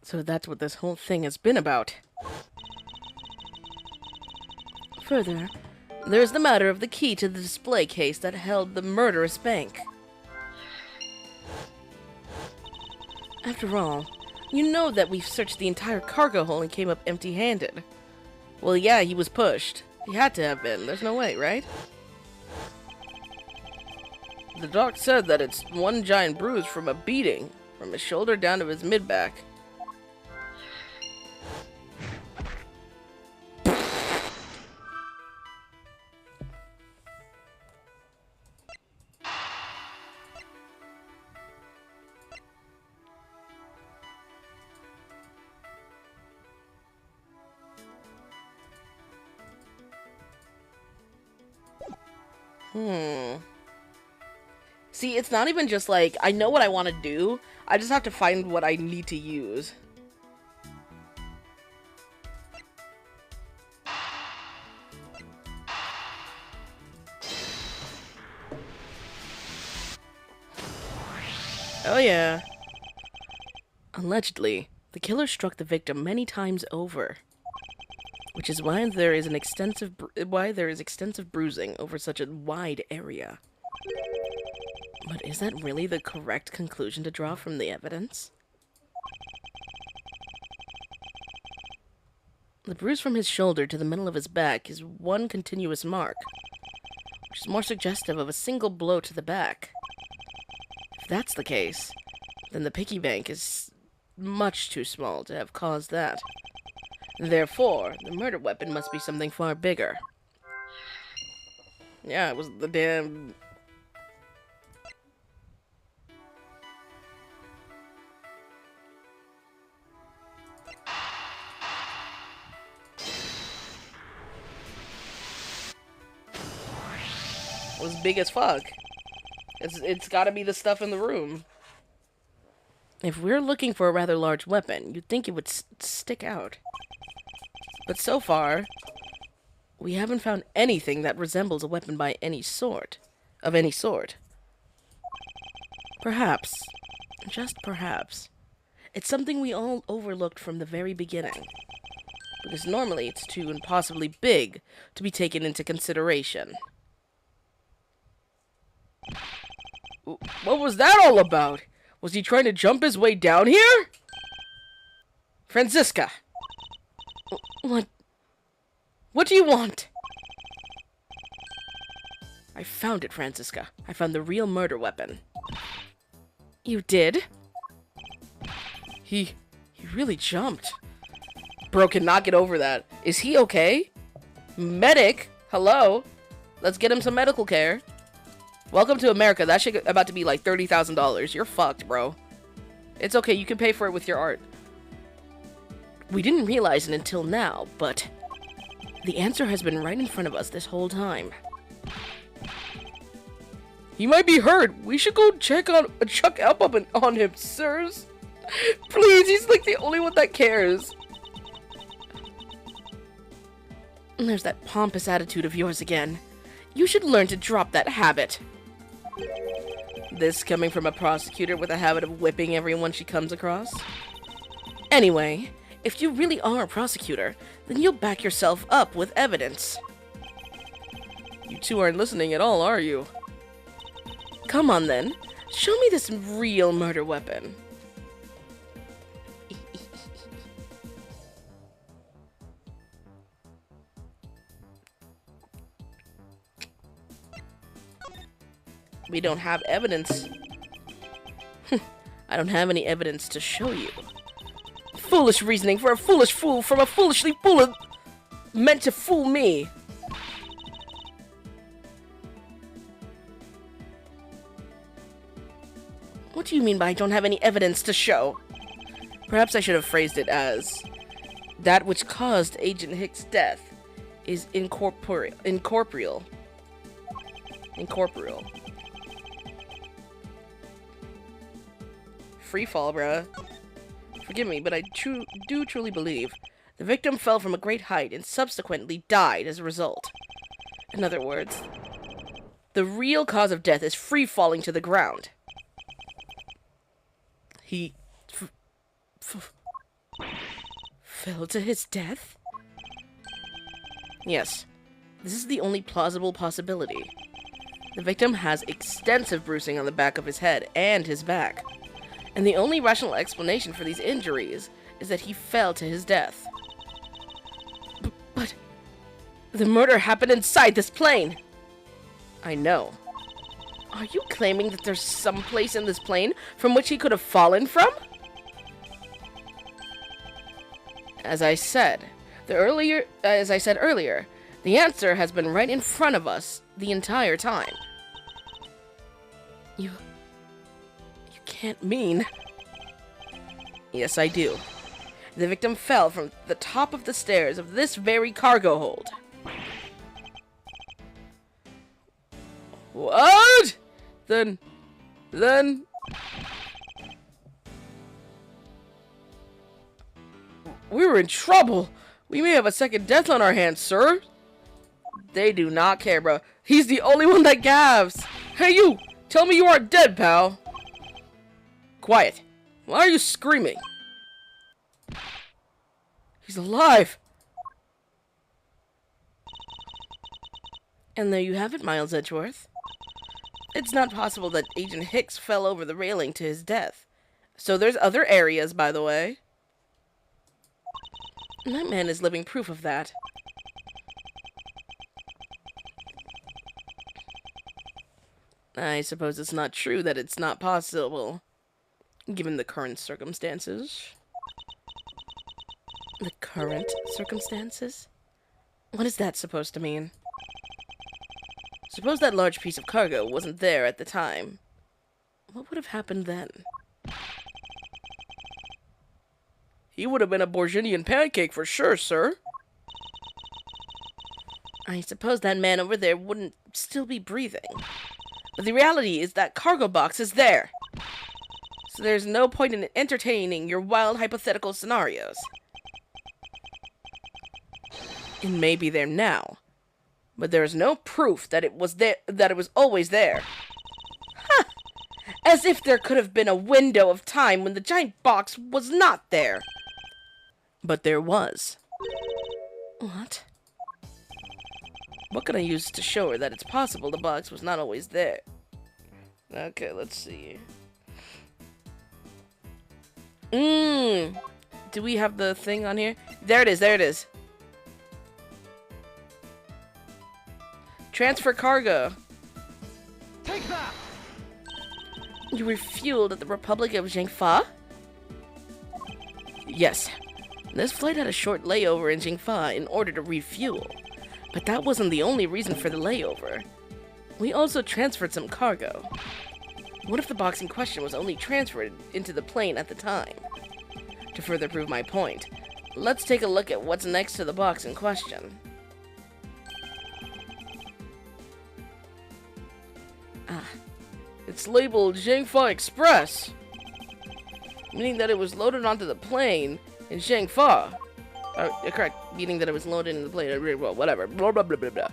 So that's what this whole thing has been about. Further, there's the matter of the key to the display case that held the murderous bank. After all, you know that we've searched the entire cargo hold and came up empty-handed. Well, yeah, he was pushed. He had to have been. There's no way, right? The doc said that it's one giant bruise from a beating, from his shoulder down to his mid-back. See, it's not even just like, I know what I want to do, I just have to find what I need to use. Oh yeah. Allegedly, the killer struck the victim many times over, which is why there is extensive bruising over such a wide area. But is that really the correct conclusion to draw from the evidence? The bruise from his shoulder to the middle of his back is one continuous mark, which is more suggestive of a single blow to the back. If that's the case, then the piggy bank is much too small to have caused that. Therefore, the murder weapon must be something far bigger. Yeah, it was the damn... It was big as fuck. It's gotta be the stuff in the room. If we're looking for a rather large weapon, you'd think it would stick out. But so far, we haven't found anything that resembles a weapon by any sort. Of any sort. Perhaps, just perhaps, it's something we all overlooked from the very beginning. Because normally it's too impossibly big to be taken into consideration. What was that all about? Was he trying to jump his way down here? Franziska! What do you want? I found it, Franziska. I found the real murder weapon. You did? He really jumped. Bro cannot get over that. Is he okay? Medic? Hello? Let's get him some medical care. Welcome to America. That shit about to be like $30,000. You're fucked, bro. It's okay. You can pay for it with your art. We didn't realize it until now, but the answer has been right in front of us this whole time. He might be hurt. We should go check up on him, sirs. Please, he's like the only one that cares. There's that pompous attitude of yours again. You should learn to drop that habit. This coming from a prosecutor with a habit of whipping everyone she comes across? Anyway, if you really are a prosecutor, then you'll back yourself up with evidence. You two aren't listening at all, are you? Come on then, show me this real murder weapon. We don't have evidence. I don't have any evidence to show you. Foolish reasoning for a foolish fool from a foolishly fool meant to fool me. What do you mean by I don't have any evidence to show? Perhaps I should have phrased it as that which caused Agent Hicks' death is incorporeal. Free fall, bruh. Forgive me, but I do truly believe the victim fell from a great height and subsequently died as a result. In other words, the real cause of death is free falling to the ground. He fell to his death? Yes, this is the only plausible possibility. The victim has extensive bruising on the back of his head and his back, and the only rational explanation for these injuries is that he fell to his death. But the murder happened inside this plane! I know. Are you claiming that there's some place in this plane from which he could have fallen from? As I said earlier, the answer has been right in front of us the entire time. You can't mean... Yes, I do. The victim fell from the top of the stairs of this very cargo hold. What? Then... We're in trouble. We may have a second death on our hands, sir. They do not care, bro. He's the only one that gaves. Hey, you! Tell me you aren't dead, pal. Quiet. Why are you screaming? He's alive. And there you have it, Miles Edgeworth. It's not possible that Agent Hicks fell over the railing to his death. So there's other areas, by the way. And that man is living proof of that. I suppose it's not true that it's not possible, given the current circumstances. The current circumstances? What is that supposed to mean? Suppose that large piece of cargo wasn't there at the time. What would have happened then? He would have been a Borginian pancake for sure, sir. I suppose that man over there wouldn't still be breathing. But the reality is that cargo box is there. So there's no point in entertaining your wild hypothetical scenarios. It may be there now, but there is no proof that it was there, that it was always there. Ha! As if there could have been a window of time when the giant box was not there. But there was. What? What can I use to show her that it's possible the box was not always there? Okay, let's see. Do we have the thing on here? There it is, there it is. Transfer cargo. Take that! You refueled at the Republic of Jingfa? Yes. This flight had a short layover in Jingfa in order to refuel. But that wasn't the only reason for the layover. We also transferred some cargo. What if the box in question was only transferred into the plane at the time? To further prove my point, let's take a look at what's next to the box in question. It's labeled Jingfa Express, meaning that it was loaded onto the plane in Jingfa. Correct, meaning that it was loaded in the plane, well, whatever, blah, blah, blah, blah, blah.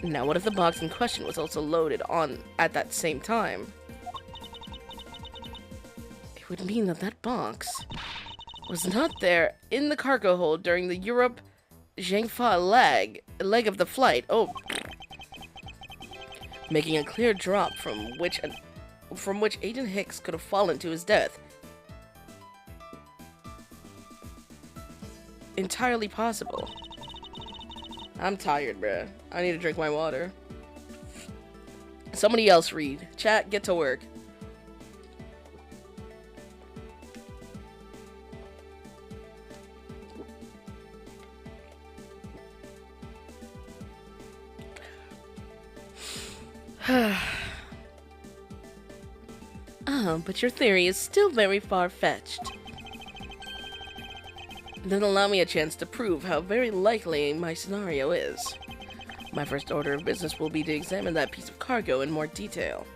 Now, what if the box in question was also loaded on at that same time? It would mean that that box was not there in the cargo hold during the Europe-Jingfa leg of the flight. Oh, making a clear drop from which Agent Hicks could have fallen to his death. Entirely possible. I'm tired, bruh. I need to drink my water. Somebody else read. Chat, get to work. But your theory is still very far-fetched. Then allow me a chance to prove how very likely my scenario is. My first order of business will be to examine that piece of cargo in more detail.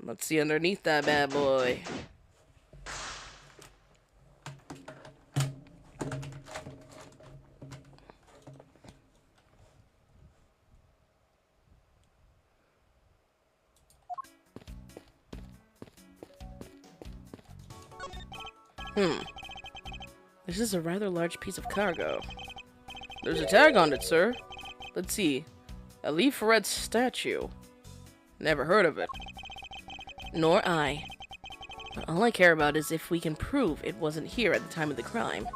Let's see underneath that bad boy. This is a rather large piece of cargo. There's a tag on it, sir. Let's see. A leaf red statue. Never heard of it. Nor I. But all I care about is if we can prove it wasn't here at the time of the crime.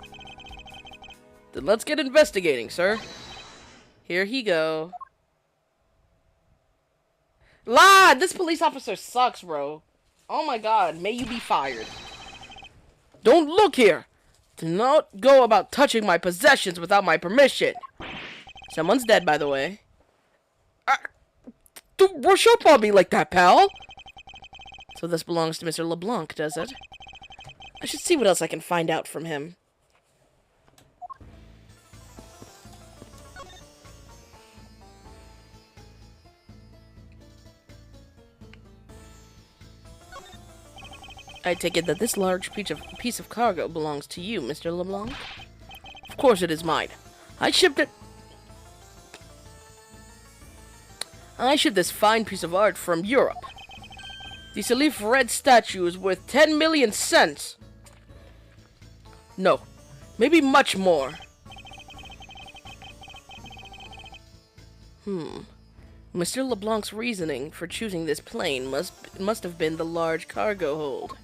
Then let's get investigating, sir. Here he go. Lad, this police officer sucks, bro. Oh my god, may you be fired. Don't look here! Do not go about touching my possessions without my permission. Someone's dead, by the way. Don't rush up on me like that, pal! So this belongs to Mr. LeBlanc, does it? I should see what else I can find out from him. I take it that this large piece of cargo belongs to you, Mr. LeBlanc? Of course it is mine. I shipped this fine piece of art from Europe. The Salif red statue is worth 10 million cents. No, maybe much more. Mr. LeBlanc's reasoning for choosing this plane must have been the large cargo hold.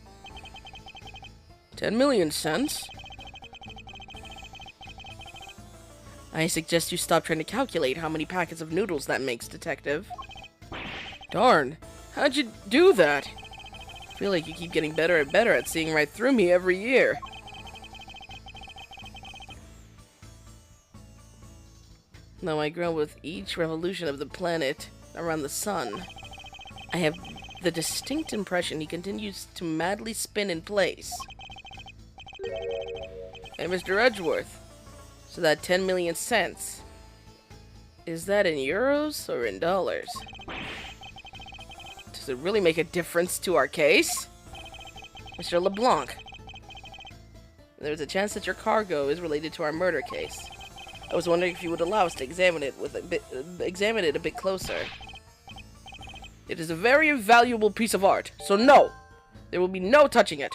10 million cents? I suggest you stop trying to calculate how many packets of noodles that makes, Detective. Darn, how'd you do that? I feel like you keep getting better and better at seeing right through me every year. Now I grow with each revolution of the planet around the sun. I have the distinct impression he continues to madly spin in place. Hey, Mr. Edgeworth, so that 10 million cents, is that in euros or in dollars? Does it really make a difference to our case? Mr. LeBlanc, there's a chance that your cargo is related to our murder case. I was wondering if you would allow us to examine it a bit closer. It is a very valuable piece of art, so no! There will be no touching it.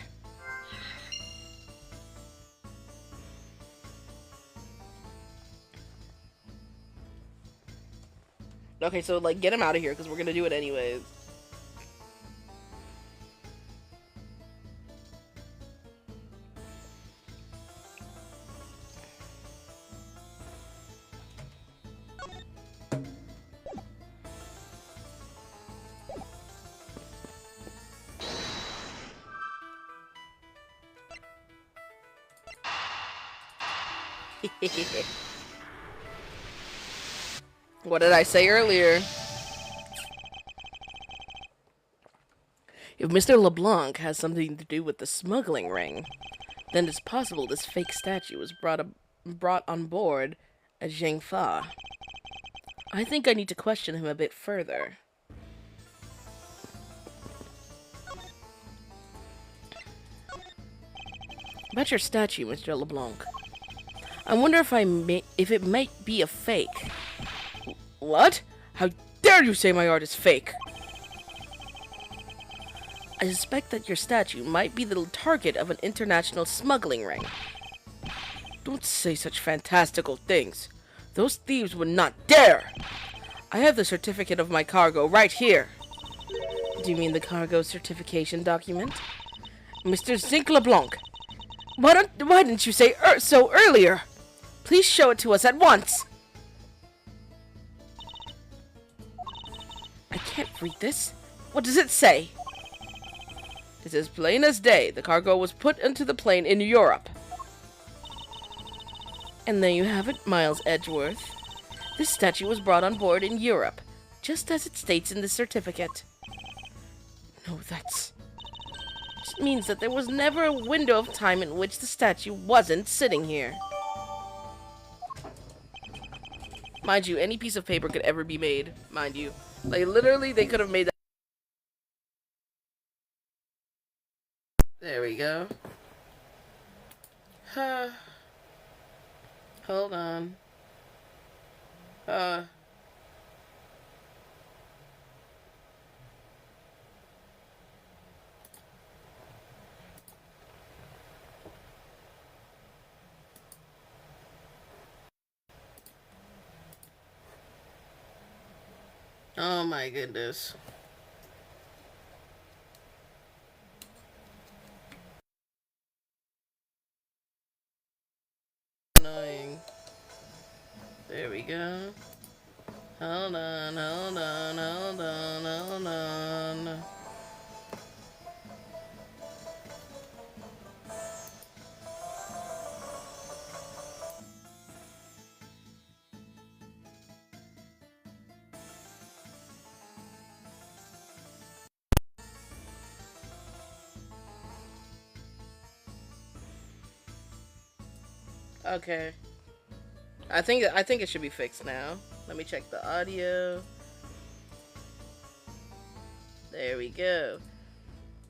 Okay, so, like, get him out of here, because we're gonna do it anyways. What did I say earlier? If Mr. LeBlanc has something to do with the smuggling ring, then it's possible this fake statue was brought on board at Zhengfa. I think I need to question him a bit further. About your statue, Mr. LeBlanc. I wonder if it might be a fake. What? How dare you say my art is fake? I suspect that your statue might be the target of an international smuggling ring. Don't say such fantastical things. Those thieves would not dare! I have the certificate of my cargo right here. Do you mean the cargo certification document? Mr. Zinc LeBlanc, why didn't you say so earlier? Please show it to us at once! I can't read this. What does it say? It's as plain as day. The cargo was put into the plane in Europe. And there you have it, Miles Edgeworth. This statue was brought on board in Europe, just as it states in the certificate. No, that means that there was never a window of time in which the statue wasn't sitting here. Mind you, any piece of paper could ever be made, mind you. Like, literally, they could have made that. There we go. Hold on. Oh my goodness. Annoying. There we go. Hold on, hold on, hold on, hold on. Okay. I think it should be fixed now. Let me check the audio. There we go.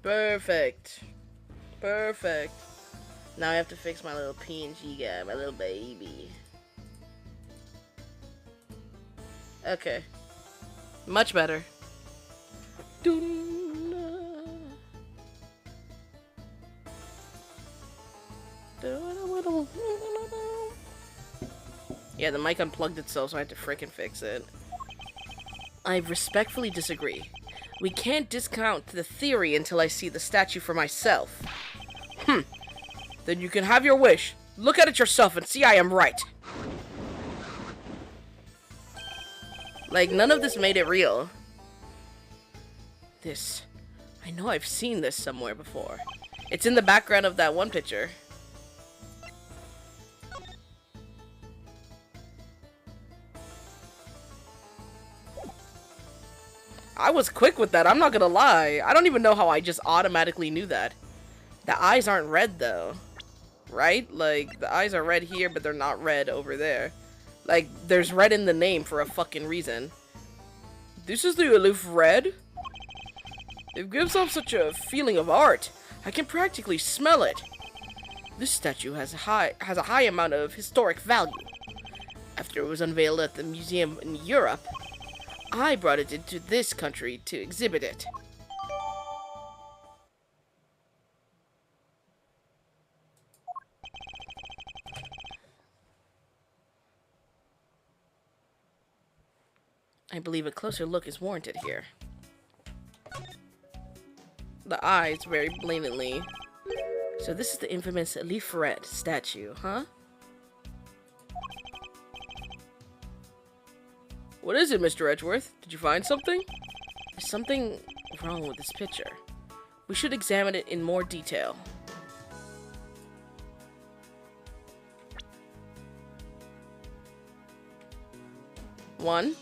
Perfect. Perfect. Now I have to fix my little PNG guy, my little baby. Okay. Much better. Yeah, the mic unplugged itself, so I had to frickin' fix it. I respectfully disagree. We can't discount the theory until I see the statue for myself. Then you can have your wish. Look at it yourself and see I am right. Like, none of this made it real. This. I know I've seen this somewhere before. It's in the background of that one picture. I was quick with that, I'm not gonna lie. I don't even know how I just automatically knew that. The eyes aren't red, though. Right? Like, the eyes are red here, but they're not red over there. Like, there's red in the name for a fucking reason. This is the aloof red? It gives off such a feeling of art. I can practically smell it. This statue has a high amount of historic value. After it was unveiled at the museum in Europe, I brought it into this country to exhibit it. I believe a closer look is warranted here. The eyes very blatantly. So this is the infamous Leaf Red statue, huh? What is it, Mr. Edgeworth? Did you find something? There's something wrong with this picture. We should examine it in more detail. One.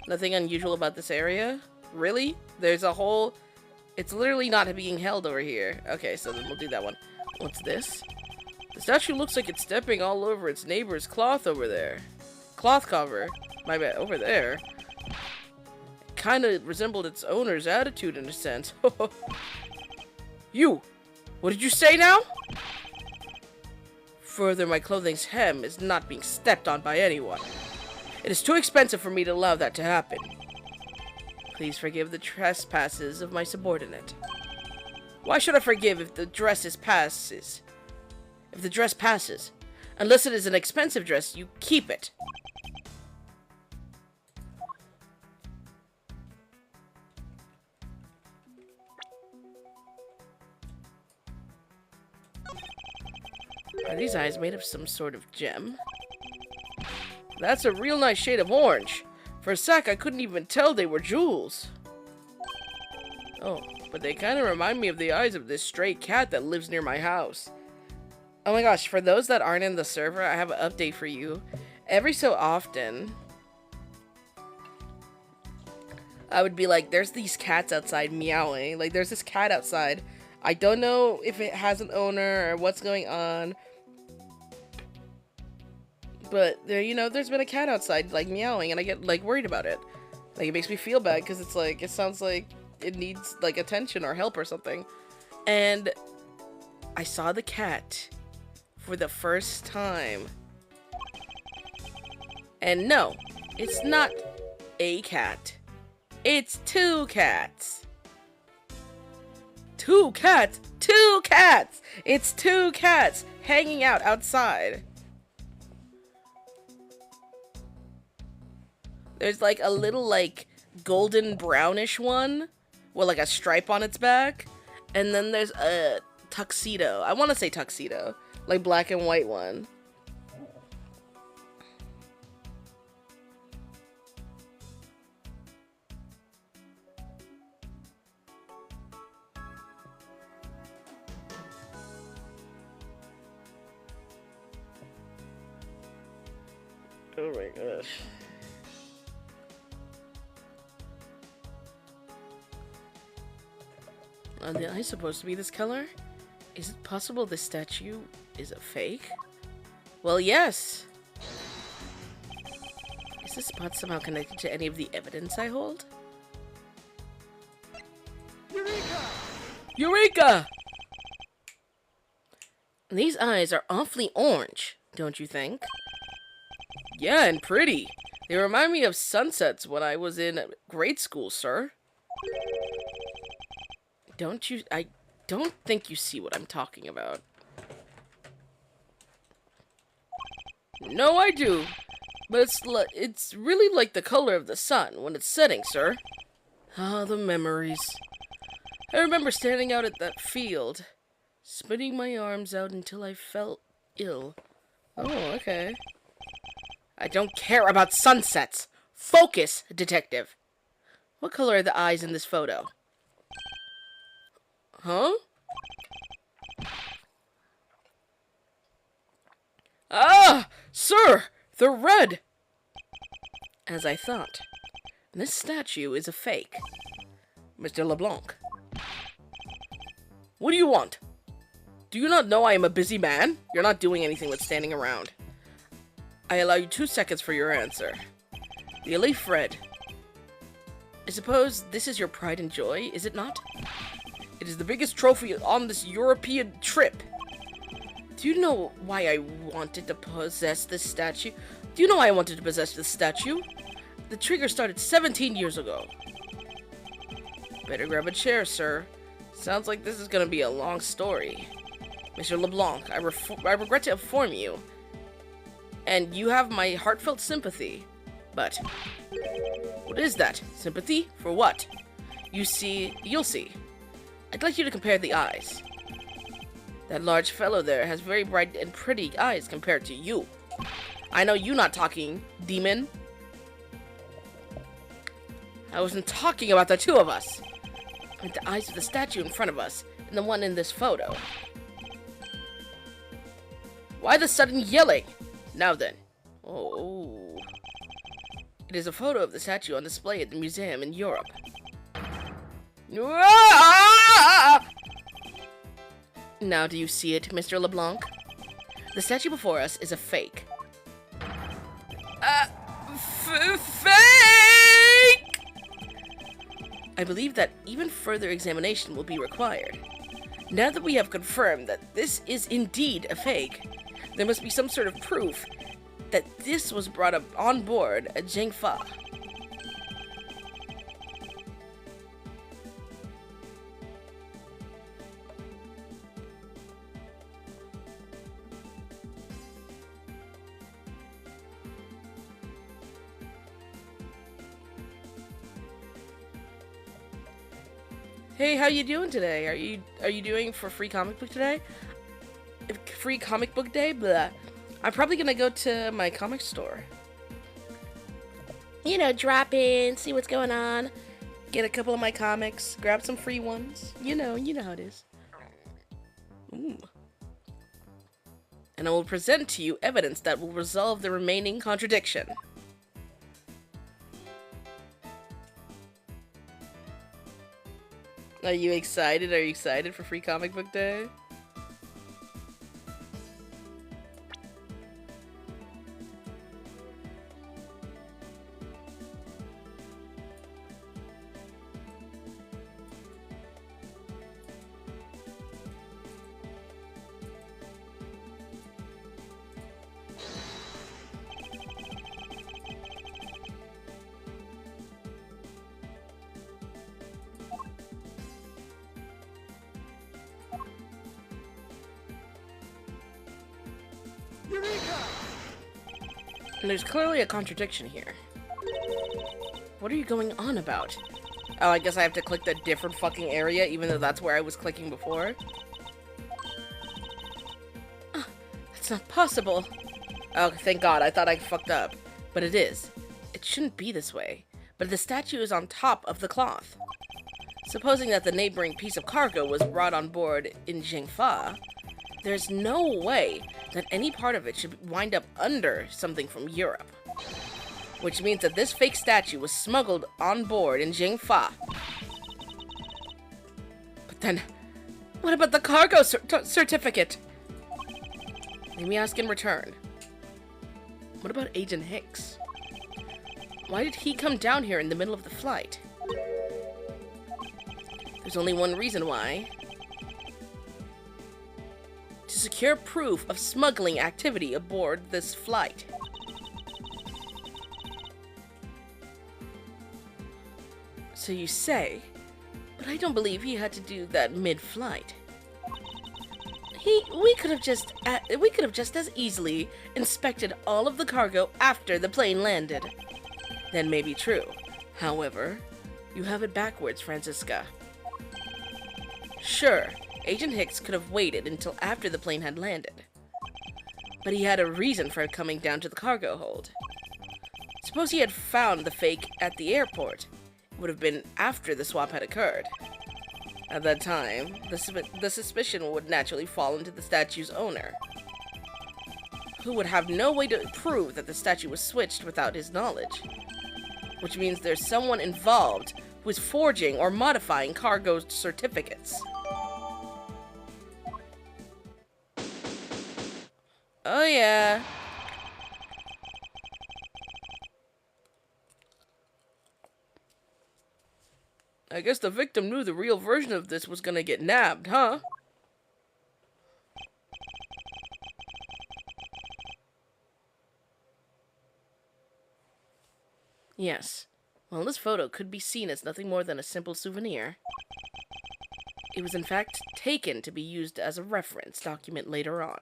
Nothing unusual about this area? Really? There's a whole... It's literally not being held over here. Okay, so then we'll do that one. What's this? The statue looks like it's stepping all over its neighbor's cloth over there. Cloth cover. My bad, over there. It kind of resembled its owner's attitude in a sense. You! What did you say now? Further, my clothing's hem is not being stepped on by anyone. It is too expensive for me to allow that to happen. Please forgive the trespasses of my subordinate. Why should I forgive if the dress passes? If the dress passes. Unless it is an expensive dress, you keep it. Are these eyes made of some sort of gem? That's a real nice shade of orange. For a sec, I couldn't even tell they were jewels. Oh, but they kind of remind me of the eyes of this stray cat that lives near my house. Oh my gosh, for those that aren't in the server, I have an update for you. Every so often, I would be like, there's these cats outside meowing. Like, there's this cat outside. I don't know if it has an owner or what's going on. But there, you know, there's been a cat outside, like, meowing, and I get, like, worried about it. Like, it makes me feel bad, because it's, like, it sounds like it needs, like, attention or help or something. And I saw the cat for the first time. And no, it's not a cat. It's two cats. Two cats! Two cats! It's two cats hanging out outside. There's like a little like golden brownish one with like a stripe on its back. And then there's a tuxedo. I want to say tuxedo. Like black and white one. Oh my gosh. Are the eyes supposed to be this color? Is it possible this statue is a fake? Well, yes. Is this spot somehow connected to any of the evidence I hold? Eureka! Eureka! These eyes are awfully orange, don't you think? Yeah, and pretty. They remind me of sunsets when I was in grade school, sir. I don't think you see what I'm talking about. No, I do. But it's really like the color of the sun when it's setting, sir. Ah, the memories. I remember standing out at that field, spinning my arms out until I felt ill. Oh, okay. I don't care about sunsets. Focus, detective. What color are the eyes in this photo? Huh? Ah! Sir! They're red! As I thought. This statue is a fake. Mr. LeBlanc. What do you want? Do you not know I am a busy man? You're not doing anything but standing around. I allow you 2 seconds for your answer. The Elif Red. I suppose this is your pride and joy, is it not? It is the biggest trophy on this European trip. Do you know why I wanted to possess this statue? Do you know why I wanted to possess this statue? The trigger started 17 years ago. Better grab a chair, sir. Sounds like this is gonna be a long story. Mr. LeBlanc, I regret to inform you, and you have my heartfelt sympathy, but what is that? Sympathy? For what? You'll see. I'd like you to compare the eyes. That large fellow there has very bright and pretty eyes compared to you. I know you not talking, demon. I wasn't talking about the two of us. I meant the eyes of the statue in front of us, and the one in this photo. Why the sudden yelling? Now then. Oh. It is a photo of the statue on display at the museum in Europe. Now do you see it, Mr. LeBlanc? The statue before us is a fake. Fake! I believe that even further examination will be required. Now that we have confirmed that this is indeed a fake, there must be some sort of proof that this was brought up on board at Jingfa. Hey, how you doing today? Are you doing for free comic book today? Free comic book day? Blah. I'm probably gonna go to my comic store. You know, drop in, see what's going on. Get a couple of my comics, grab some free ones. You know how it is. Ooh. And I will present to you evidence that will resolve the remaining contradiction. Are you excited? Are you excited for free comic book day? Eureka! And there's clearly a contradiction here. What are you going on about? Oh, I guess I have to click the different fucking area, even though that's where I was clicking before. That's not possible. Oh, thank God. I thought I fucked up. But it is. It shouldn't be this way. But the statue is on top of the cloth. Supposing that the neighboring piece of cargo was brought on board in Jingfa, there's no way that any part of it should wind up under something from Europe. Which means that this fake statue was smuggled on board in Jingfa. But then, what about the cargo certificate? Let me ask in return. What about Agent Hicks? Why did he come down here in the middle of the flight? There's only one reason why. To secure proof of smuggling activity aboard this flight. So you say, but I don't believe he had to do that mid-flight. We could have just as easily inspected all of the cargo after the plane landed. That may be true. However, you have it backwards, Francisca. Sure, Agent Hicks could have waited until after the plane had landed. But he had a reason for coming down to the cargo hold. Suppose he had found the fake at the airport. It would have been after the swap had occurred. At that time, the suspicion would naturally fall into the statue's owner, who would have no way to prove that the statue was switched without his knowledge. Which means there's someone involved who is forging or modifying cargo certificates. Oh yeah. I guess the victim knew the real version of this was gonna get nabbed, huh? Yes. Well, this photo could be seen as nothing more than a simple souvenir. It was in fact taken to be used as a reference document later on.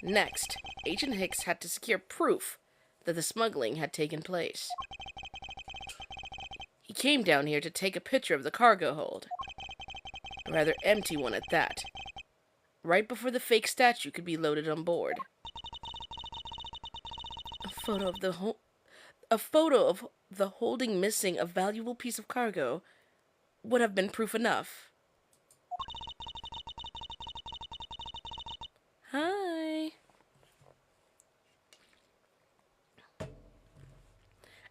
Next, Agent Hicks had to secure proof that the smuggling had taken place. He came down here to take a picture of the cargo hold. A rather empty one at that. Right before the fake statue could be loaded on board. A photo of the holding missing a valuable piece of cargo would have been proof enough. Hi.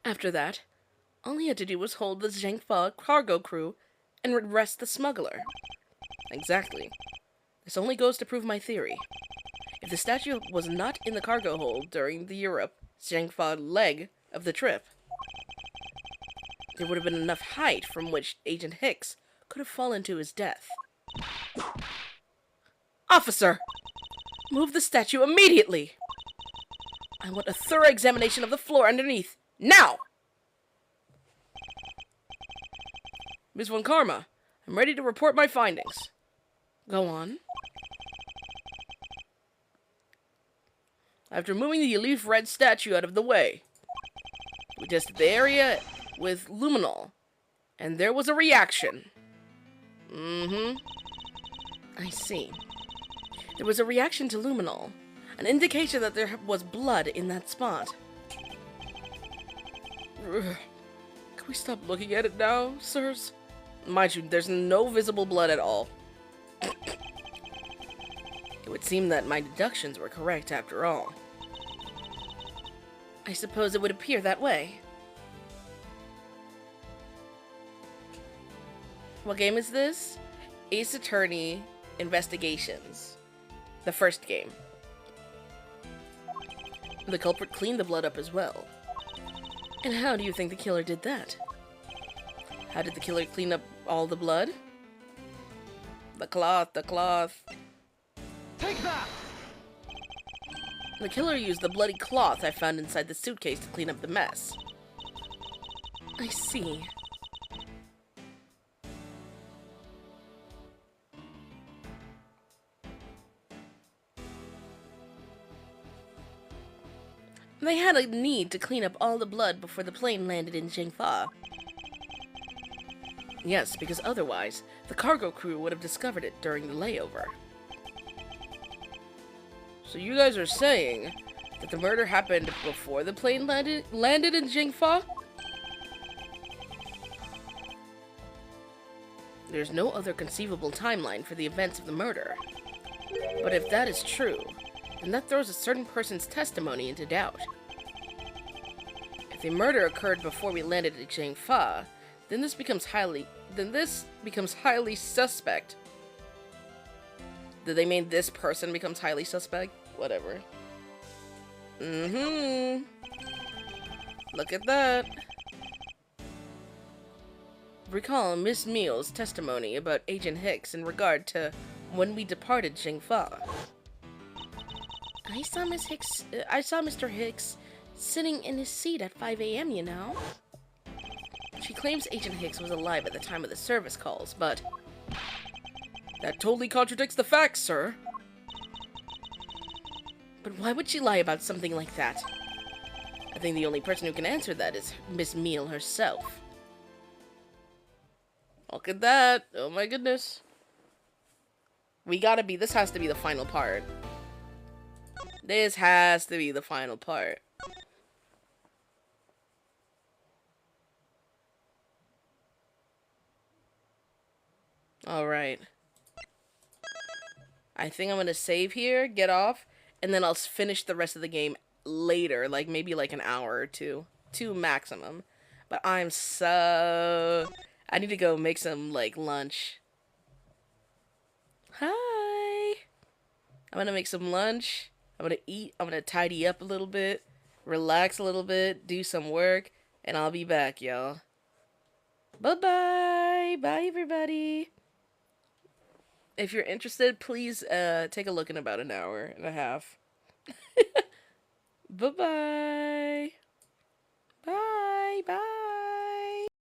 After that, all he had to do was hold the Zhengfa cargo crew and arrest the smuggler. Exactly. This only goes to prove my theory. If the statue was not in the cargo hold during the Europe-Zhengfa leg of the trip, there would have been enough height from which Agent Hicks could have fallen to his death. Officer! Move the statue immediately! I want a thorough examination of the floor underneath. Now! Ms. Von Karma, I'm ready to report my findings. Go on. After moving the leaf red statue out of the way, we tested the area with luminol, and there was a reaction. I see. There was a reaction to luminol, an indication that there was blood in that spot. Can we stop looking at it now, sirs? Mind you, there's no visible blood at all. It would seem that my deductions were correct after all. I suppose it would appear that way. What game is this? Ace Attorney Investigations. The first game. The culprit cleaned the blood up as well. And how do you think the killer did that? How did the killer clean up all the blood? The cloth. Take that! The killer used the bloody cloth I found inside the suitcase to clean up the mess. I see. They had a need to clean up all the blood before the plane landed in Jingfa. Yes, because otherwise, the cargo crew would have discovered it during the layover. So you guys are saying that the murder happened before the plane landed in Jingfa? There's no other conceivable timeline for the events of the murder. But if that is true, then that throws a certain person's testimony into doubt. If the murder occurred before we landed at Jingfa, then this becomes highly suspect. Did they mean this person becomes highly suspect? Whatever. Look at that. Recall Miss Meal's testimony about Agent Hicks in regard to when we departed Jingfa. I saw Mr. Hicks sitting in his seat at 5 a.m., you know? She claims Agent Hicks was alive at the time of the service calls, but that totally contradicts the facts, sir. But why would she lie about something like that? I think the only person who can answer that is Miss Meal herself. Look at that. Oh my goodness. This has to be the final part. This has to be the final part. Alright. I think I'm gonna save here, get off, and then I'll finish the rest of the game later, like maybe like an hour or two. 2 maximum. But I need to go make some, like, lunch. Hi! I'm gonna make some lunch. I'm gonna eat. I'm gonna tidy up a little bit. Relax a little bit. Do some work. And I'll be back, y'all. Bye-bye! Bye, everybody! If you're interested, please take a look in about an hour and a half. Bye-bye! Bye! Bye!